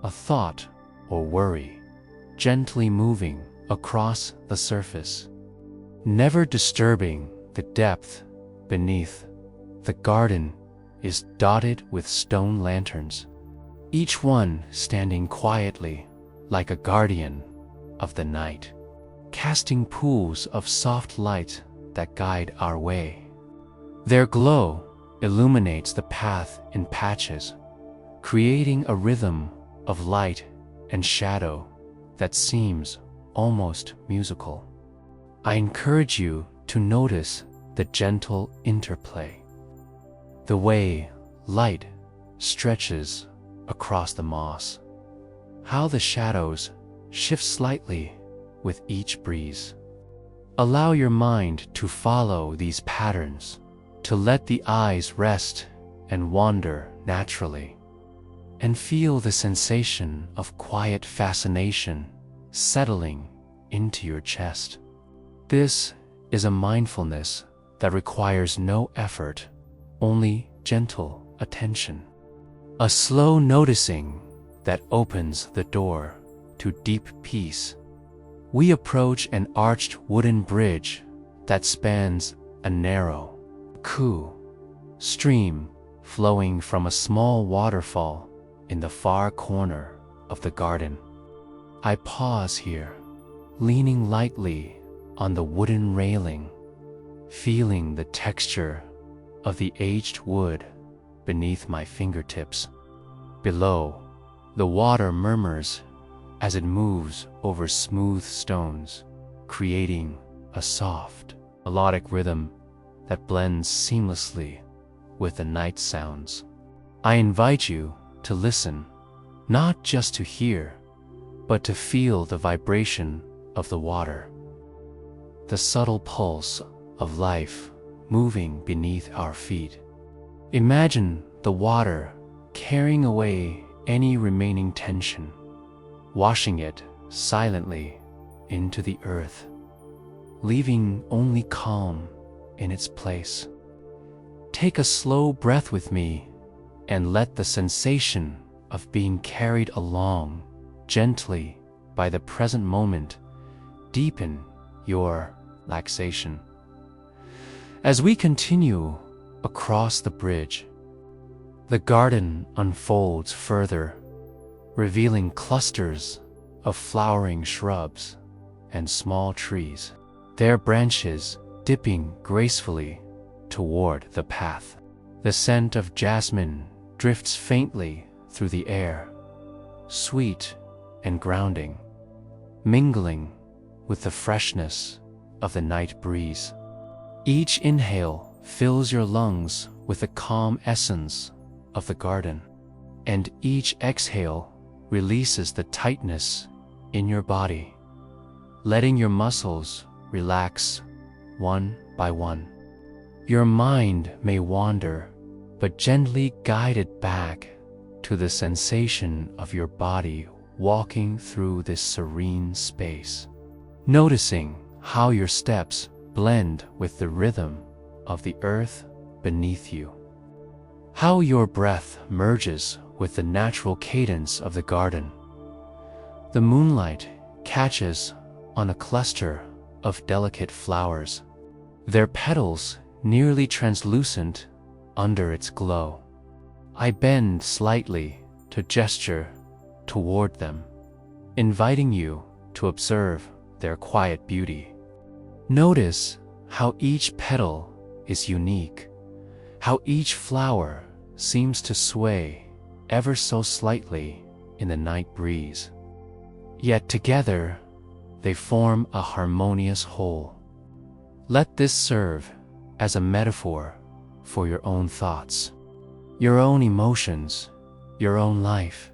a thought or worry, gently moving across the surface, never disturbing the depth beneath. The garden is dotted with stone lanterns, each one standing quietly like a guardian of the night, casting pools of soft light that guide our way. Their glow illuminates the path in patches, creating a rhythm of light and shadow that seems almost musical. I encourage you to notice the gentle interplay, the way light stretches across the moss, how the shadows shift slightly with each breeze. Allow your mind to follow these patterns, to let the eyes rest and wander naturally, and feel the sensation of quiet fascination settling into your chest. This is a mindfulness that requires no effort, only gentle attention. A slow noticing that opens the door to deep peace. We approach an arched wooden bridge that spans a narrow, cool stream flowing from a small waterfall in the far corner of the garden. I pause here, leaning lightly on the wooden railing, feeling the texture of the aged wood beneath my fingertips. Below, the water murmurs as it moves over smooth stones, creating a soft, melodic rhythm that blends seamlessly with the night sounds. I invite you to listen, not just to hear, but to feel the vibration of the water, the subtle pulse of life moving beneath our feet. Imagine the water carrying away any remaining tension, washing it silently into the earth, leaving only calm in its place. Take a slow breath with me and let the sensation of being carried along gently by the present moment deepen your relaxation. As we continue across the bridge, the garden unfolds further, revealing clusters of flowering shrubs and small trees, their branches dipping gracefully toward the path. The scent of jasmine drifts faintly through the air, sweet and grounding, mingling with the freshness of the night breeze. Each inhale fills your lungs with the calm essence of the garden, and each exhale releases the tightness in your body, letting your muscles relax one by one. Your mind may wander, but gently guide it back to the sensation of your body walking through this serene space, noticing how your steps blend with the rhythm of the earth beneath you, how your breath merges with the natural cadence of the garden. The moonlight catches on a cluster of delicate flowers, their petals nearly translucent under its glow. I bend slightly to gesture toward them, inviting you to observe their quiet beauty. Notice how each petal is unique, how each flower seems to sway ever so slightly in the night breeze. Yet together, they form a harmonious whole. Let this serve as a metaphor for your own thoughts, your own emotions, your own life,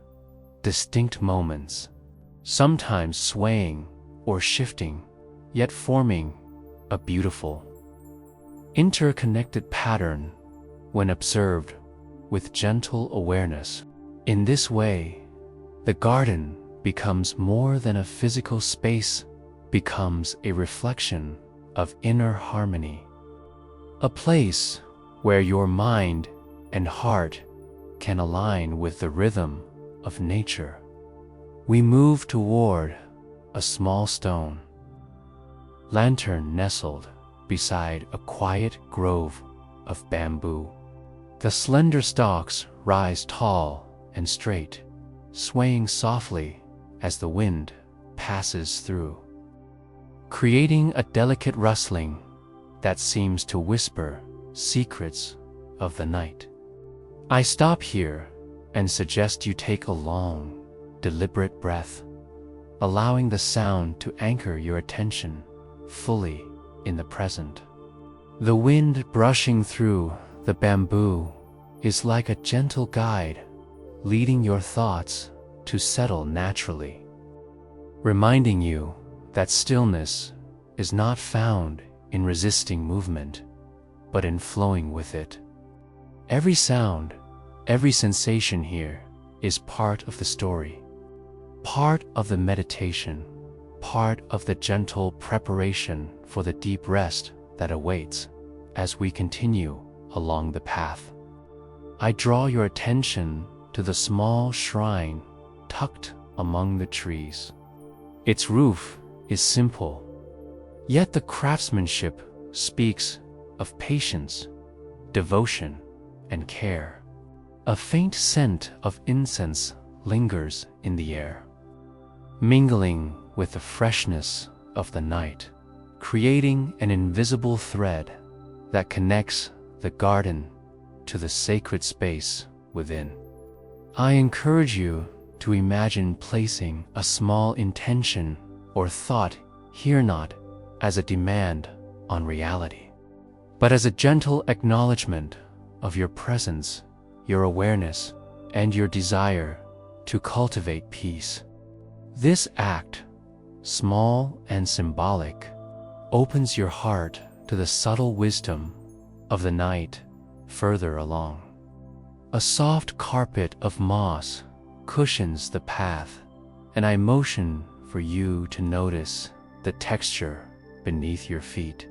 distinct moments, sometimes swaying or shifting, yet forming a beautiful, interconnected pattern when observed with gentle awareness. In this way, the garden becomes more than a physical space, becomes a reflection of inner harmony, a place where your mind and heart can align with the rhythm of nature. We move toward a small stone lantern nestled beside a quiet grove of bamboo. The slender stalks rise tall and straight, swaying softly as the wind passes through, creating a delicate rustling that seems to whisper secrets of the night. I stop here and suggest you take a long, deliberate breath, allowing the sound to anchor your attention fully in the present. The wind brushing through the bamboo is like a gentle guide, leading your thoughts to settle naturally, reminding you that stillness is not found in resisting movement, but in flowing with it. Every sound, every sensation here is part of the story, part of the meditation, part of the gentle preparation for the deep rest that awaits as we continue along the path. I draw your attention to the small shrine tucked among the trees. Its roof is simple, yet the craftsmanship speaks of patience, devotion, and care. A faint scent of incense lingers in the air, mingling with the freshness of the night, creating an invisible thread that connects the garden to the sacred space within. I encourage you to imagine placing a small intention or thought here, not as a demand on reality, but as a gentle acknowledgement of your presence, your awareness, and your desire to cultivate peace. This act, small and symbolic, opens your heart to the subtle wisdom of the night further along. A soft carpet of moss cushions the path, and I motion for you to notice the texture beneath your feet.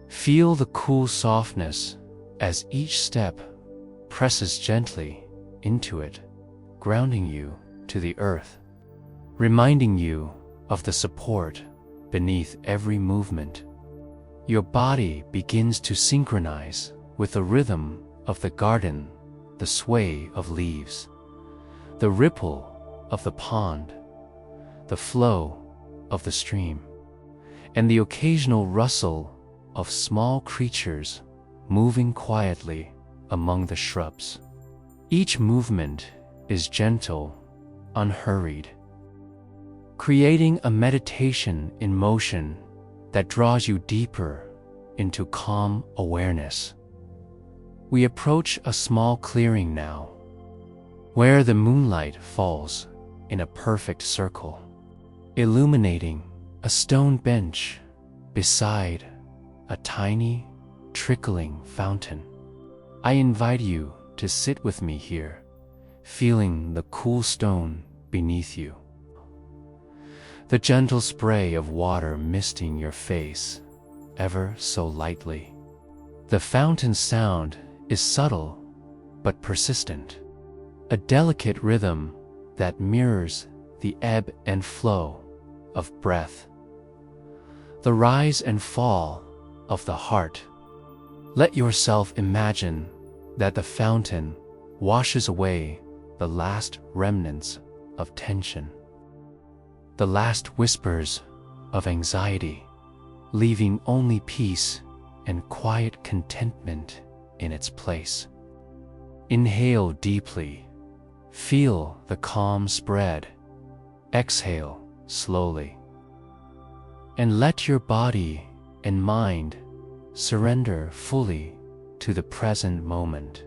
Feel the cool softness as each step presses gently into it, grounding you to the earth, reminding you of the support beneath every movement. Your body begins to synchronize with the rhythm of the garden, the sway of leaves, the ripple of the pond, the flow of the stream, and the occasional rustle of small creatures moving quietly among the shrubs. Each movement is gentle, unhurried, creating a meditation in motion that draws you deeper into calm awareness. We approach a small clearing now, where the moonlight falls in a perfect circle, illuminating a stone bench beside a tiny, trickling fountain. I invite you to sit with me here, feeling the cool stone beneath you, the gentle spray of water misting your face ever so lightly. The fountain's sound is subtle but persistent, a delicate rhythm that mirrors the ebb and flow of breath, the rise and fall of the heart. Let yourself imagine that the fountain washes away the last remnants of tension, the last whispers of anxiety, leaving only peace and quiet contentment in its place. Inhale deeply, feel the calm spread. Exhale slowly, and let your body and mind surrender fully to the present moment.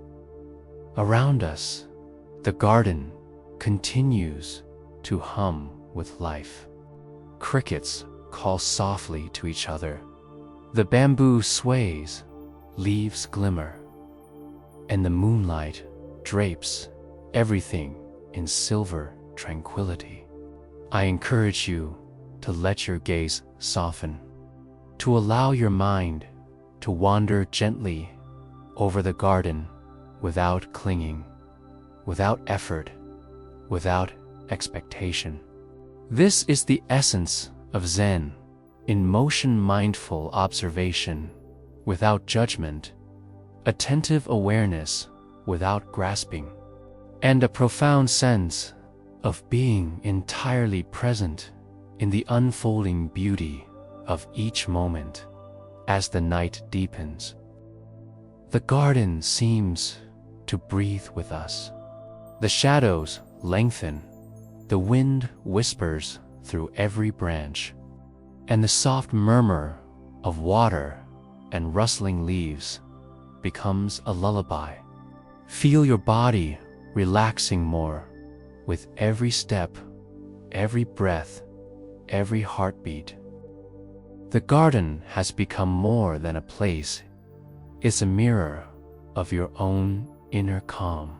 Around us, the garden continues to hum with life. Crickets call softly to each other. The bamboo sways, leaves glimmer, and the moonlight drapes everything in silver tranquility. I encourage you to let your gaze soften, to allow your mind to wander gently over the garden without clinging, without effort, without expectation. This is the essence of Zen, in motion, mindful observation without judgment, attentive awareness without grasping, and a profound sense of being entirely present in the unfolding beauty of each moment. As the night deepens, the garden seems to breathe with us. The shadows lengthen, the wind whispers through every branch, and the soft murmur of water and rustling leaves becomes a lullaby. Feel your body relaxing more with every step, every breath, every heartbeat. The garden has become more than a place. It's a mirror of your own inner calm,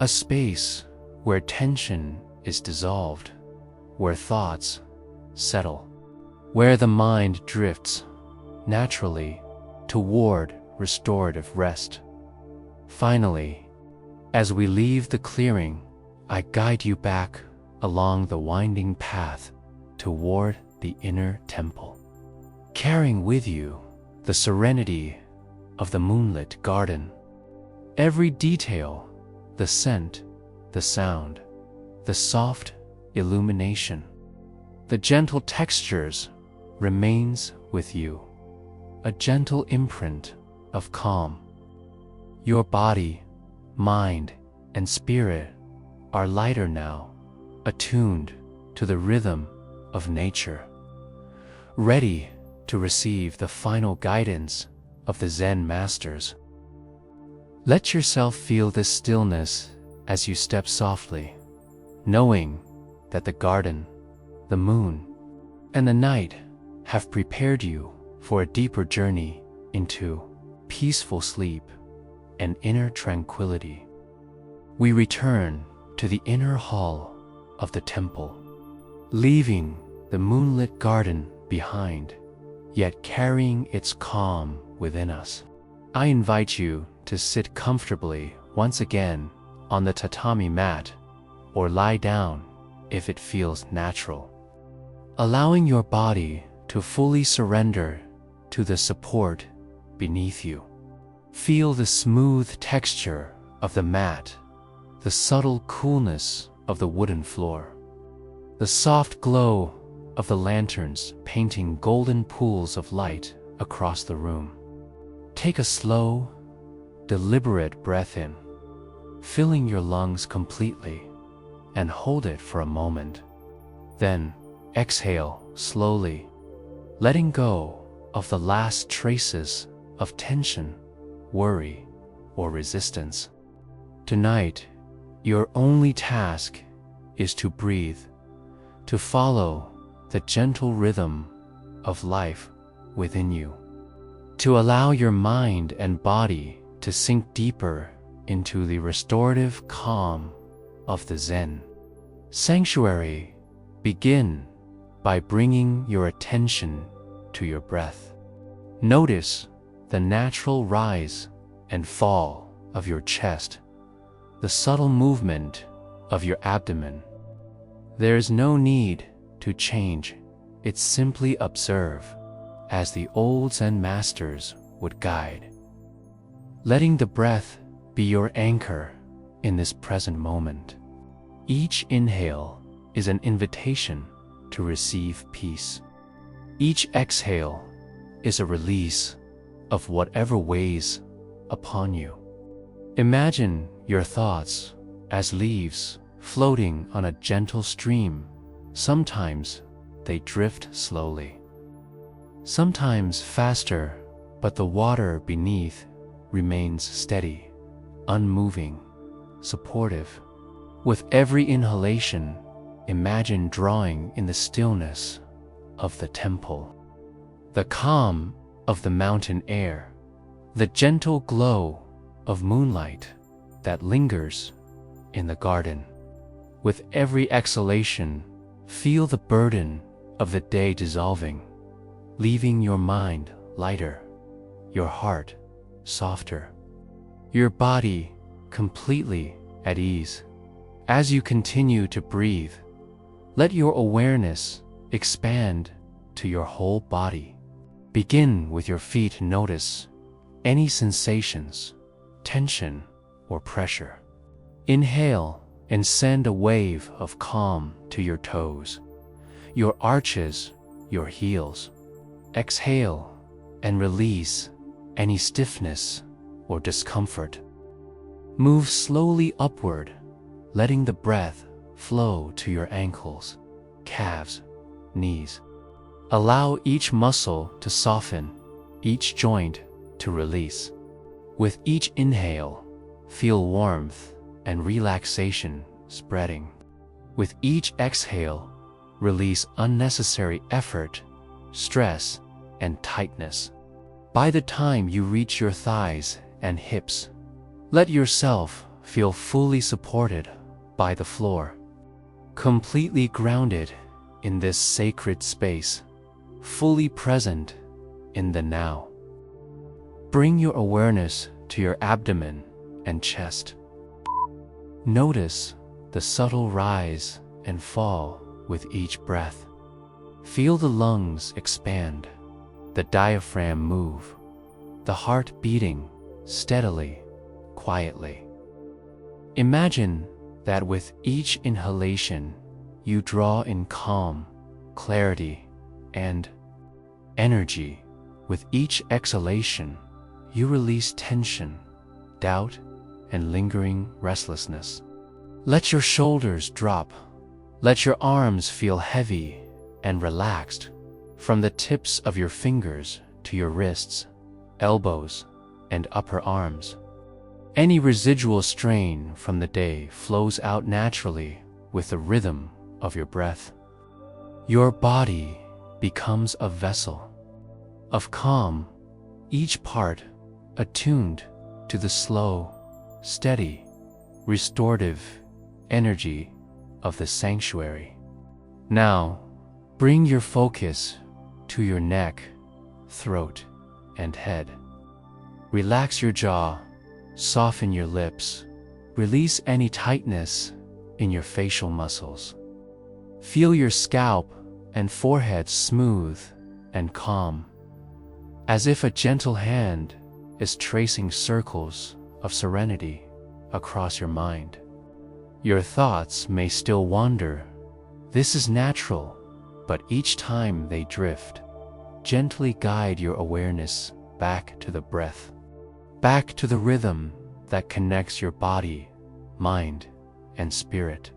a space where tension is dissolved, where thoughts settle, where the mind drifts naturally toward restorative rest. Finally, as we leave the clearing, I guide you back along the winding path toward the inner temple, carrying with you the serenity of the moonlit garden. Every detail, the scent, the sound, the soft illumination, the gentle textures remains with you, a gentle imprint of calm. Your body, mind, and spirit are lighter now, attuned to the rhythm of nature, ready to receive the final guidance of the Zen masters. Let yourself feel this stillness as you step softly, knowing that the garden, the moon, and the night have prepared you for a deeper journey into peaceful sleep and inner tranquility. We return to the inner hall of the temple, leaving the moonlit garden behind, yet carrying its calm within us. I invite you to sit comfortably once again on the tatami mat, or lie down if it feels natural, allowing your body to fully surrender to the support beneath you. Feel the smooth texture of the mat, the subtle coolness of the wooden floor, the soft glow of the lanterns painting golden pools of light across the room. Take a slow, deliberate breath in, filling your lungs completely, and hold it for a moment. Then exhale slowly, letting go of the last traces of tension, worry, or resistance. Tonight, your only task is to breathe, to follow the gentle rhythm of life within you, to allow your mind and body to sink deeper into the restorative calm of the Zen sanctuary. Begin by bringing your attention to your breath. Notice the natural rise and fall of your chest, the subtle movement of your abdomen. There is no need to change, it's simply observe, as the old Zen masters would guide. Letting the breath be your anchor in this present moment. Each inhale is an invitation to receive peace. Each exhale is a release of whatever weighs upon you. Imagine your thoughts as leaves floating on a gentle stream. Sometimes they drift slowly, sometimes faster, but the water beneath remains steady, unmoving, supportive. With every inhalation, imagine drawing in the stillness of the temple, the calm of the mountain air, the gentle glow of moonlight that lingers in the garden. With every exhalation, feel the burden of the day dissolving, leaving your mind lighter, your heart softer, your body completely at ease. As you continue to breathe, let your awareness expand to your whole body. Begin with your feet. Notice any sensations, tension, or pressure. Inhale and send a wave of calm to your toes, your arches, your heels. Exhale and release any stiffness or discomfort. Move slowly upward, letting the breath flow to your ankles, calves, knees. Allow each muscle to soften, each joint to release. With each inhale, feel warmth and relaxation spreading. With each exhale, release unnecessary effort, stress, and tightness. By the time you reach your thighs and hips, let yourself feel fully supported by the floor, completely grounded in this sacred space, fully present in the now. Bring your awareness to your abdomen and chest. Notice the subtle rise and fall with each breath. Feel the lungs expand, the diaphragm move, the heart beating steadily, quietly. Imagine that with each inhalation, you draw in calm, clarity, and energy. With each exhalation, you release tension, doubt, and lingering restlessness. Let your shoulders drop. Let your arms feel heavy and relaxed, from the tips of your fingers to your wrists, elbows, and upper arms. Any residual strain from the day flows out naturally with the rhythm of your breath. Your body becomes a vessel of calm, each part attuned to the slow, steady, restorative energy of the sanctuary. Now, bring your focus to your neck, throat, and head. Relax your jaw, soften your lips, release any tightness in your facial muscles. Feel your scalp and forehead smooth and calm, as if a gentle hand is tracing circles of serenity across your mind. Your thoughts may still wander. This is natural, but each time they drift, gently guide your awareness back to the breath, back to the rhythm that connects your body, mind, and spirit.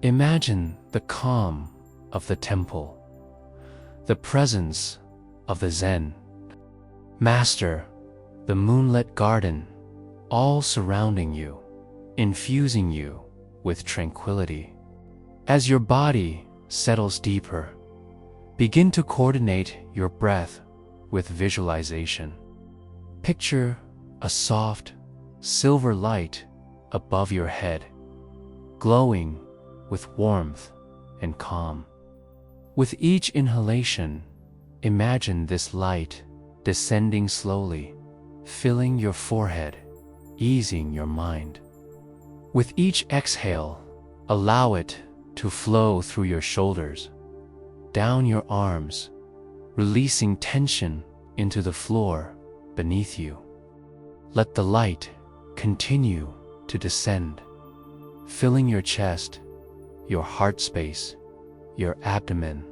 Imagine the calm of the temple, the presence of the Zen master, the moonlit garden, all surrounding you, infusing you with tranquility. As your body settles deeper, begin to coordinate your breath with visualization. Picture a soft, silver light above your head, glowing with warmth and calm. With each inhalation, imagine this light descending slowly, filling your forehead, easing your mind. With each exhale, allow it to flow through your shoulders, down your arms, releasing tension into the floor beneath you. Let the light continue to descend, filling your chest, your heart space, your abdomen.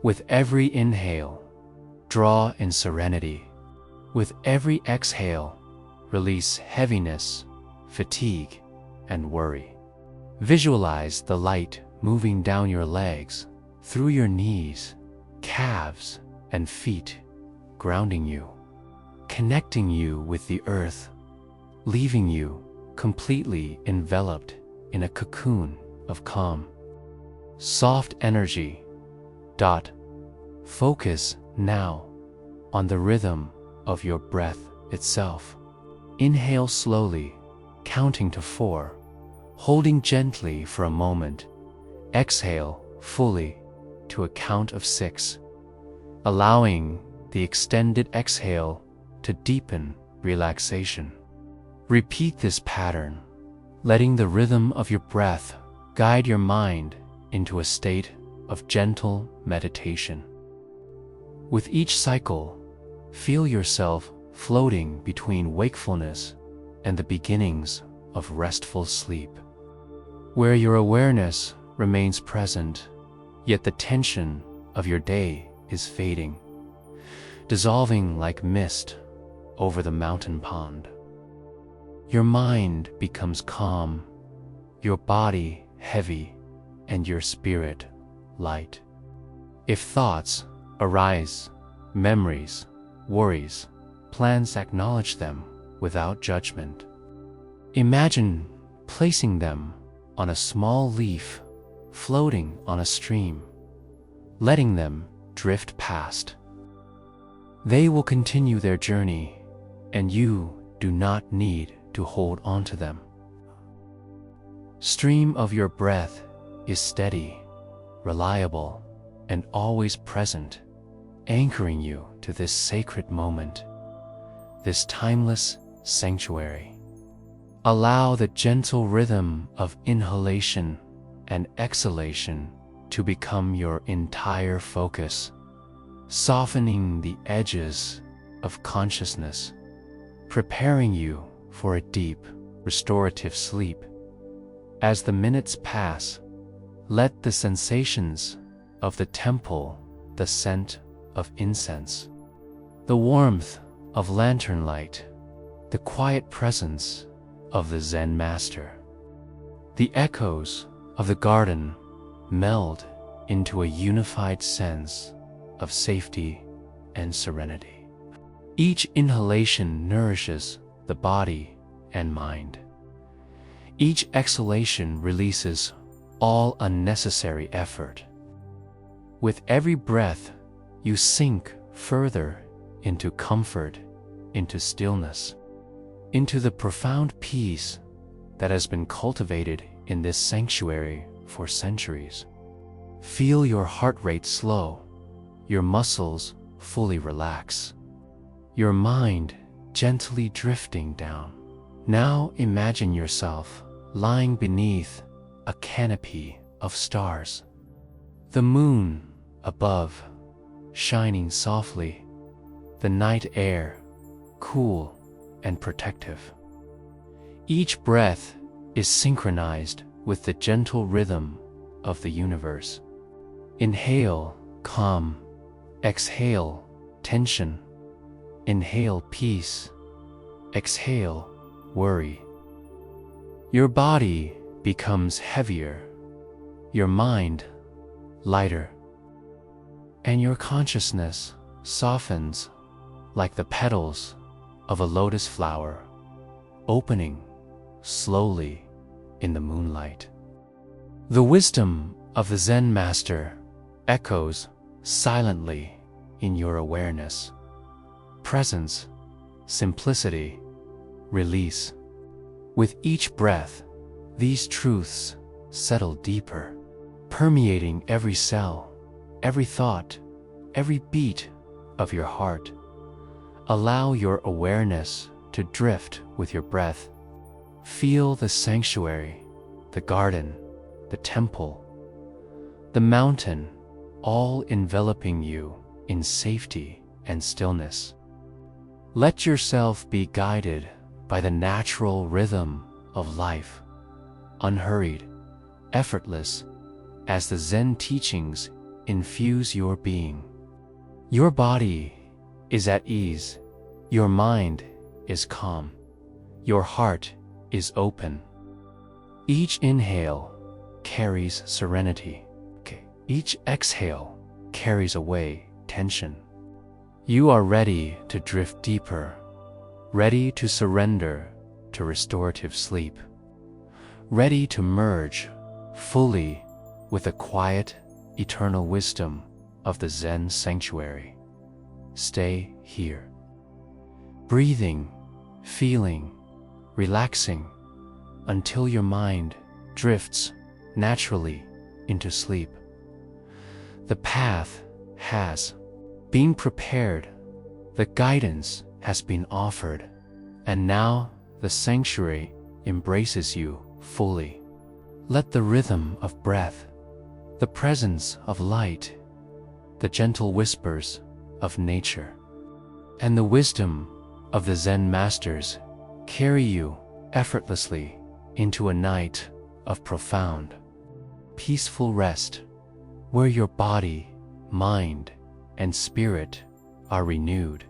With every inhale, draw in serenity. With every exhale, release heaviness, fatigue, and worry. Visualize the light moving down your legs, through your knees, calves, and feet, grounding you, connecting you with the earth, leaving you completely enveloped in a cocoon of calm. Soft energy. Focus now on the rhythm of your breath itself. Inhale slowly, counting to 4, holding gently for a moment. Exhale fully to a count of 6, allowing the extended exhale to deepen relaxation. Repeat this pattern, letting the rhythm of your breath guide your mind into a state of gentle meditation. With each cycle, feel yourself floating between wakefulness and the beginnings of restful sleep, where your awareness remains present, yet the tension of your day is fading, dissolving like mist over the mountain pond. Your mind becomes calm, your body heavy, and your spirit light. If thoughts arise, memories, worries, plans, acknowledge them without judgment. Imagine placing them on a small leaf floating on a stream, letting them drift past. They will continue their journey, and you do not need to hold on to them. Stream of your breath is steady, reliable, and always present, anchoring you to this sacred moment, this timeless sanctuary. Allow the gentle rhythm of inhalation and exhalation to become your entire focus, softening the edges of consciousness, preparing you for a deep, restorative sleep. As the minutes pass, let the sensations of the temple, the scent of incense, the warmth of lantern light, the quiet presence of the Zen master, the echoes of the garden meld into a unified sense of safety and serenity. Each inhalation nourishes the body and mind. Each exhalation releases all unnecessary effort. With every breath, you sink further into comfort, into stillness, into the profound peace that has been cultivated in this sanctuary for centuries. Feel your heart rate slow, your muscles fully relax, your mind gently drifting down. Now imagine yourself lying beneath a canopy of stars. The moon above, shining softly, the night air cool and protective. Each breath is synchronized with the gentle rhythm of the universe. Inhale, calm. Exhale, tension. Inhale, peace. Exhale, worry. Your body becomes heavier, your mind lighter, and your consciousness softens like the petals of a lotus flower, opening slowly in the moonlight. The wisdom of the Zen master echoes silently in your awareness. Presence, simplicity, release. With each breath, these truths settle deeper, permeating every cell, every thought, every beat of your heart. Allow your awareness to drift with your breath. Feel the sanctuary, the garden, the temple, the mountain, all enveloping you in safety and stillness. Let yourself be guided by the natural rhythm of life, unhurried, effortless, as the Zen teachings infuse your being. Your body is at ease, your mind is calm, your heart is open. Each inhale carries serenity. Each exhale carries away tension. You are ready to drift deeper, ready to surrender to restorative sleep, ready to merge fully with the quiet, eternal wisdom of the Zen sanctuary. Stay here, breathing, feeling, relaxing, until your mind drifts naturally into sleep. The path has been prepared, the guidance has been offered, and now the sanctuary embraces you fully. Let the rhythm of breath, the presence of light, the gentle whispers of nature, and the wisdom of the Zen masters carry you effortlessly into a night of profound, peaceful rest, where your body, mind, and spirit are renewed.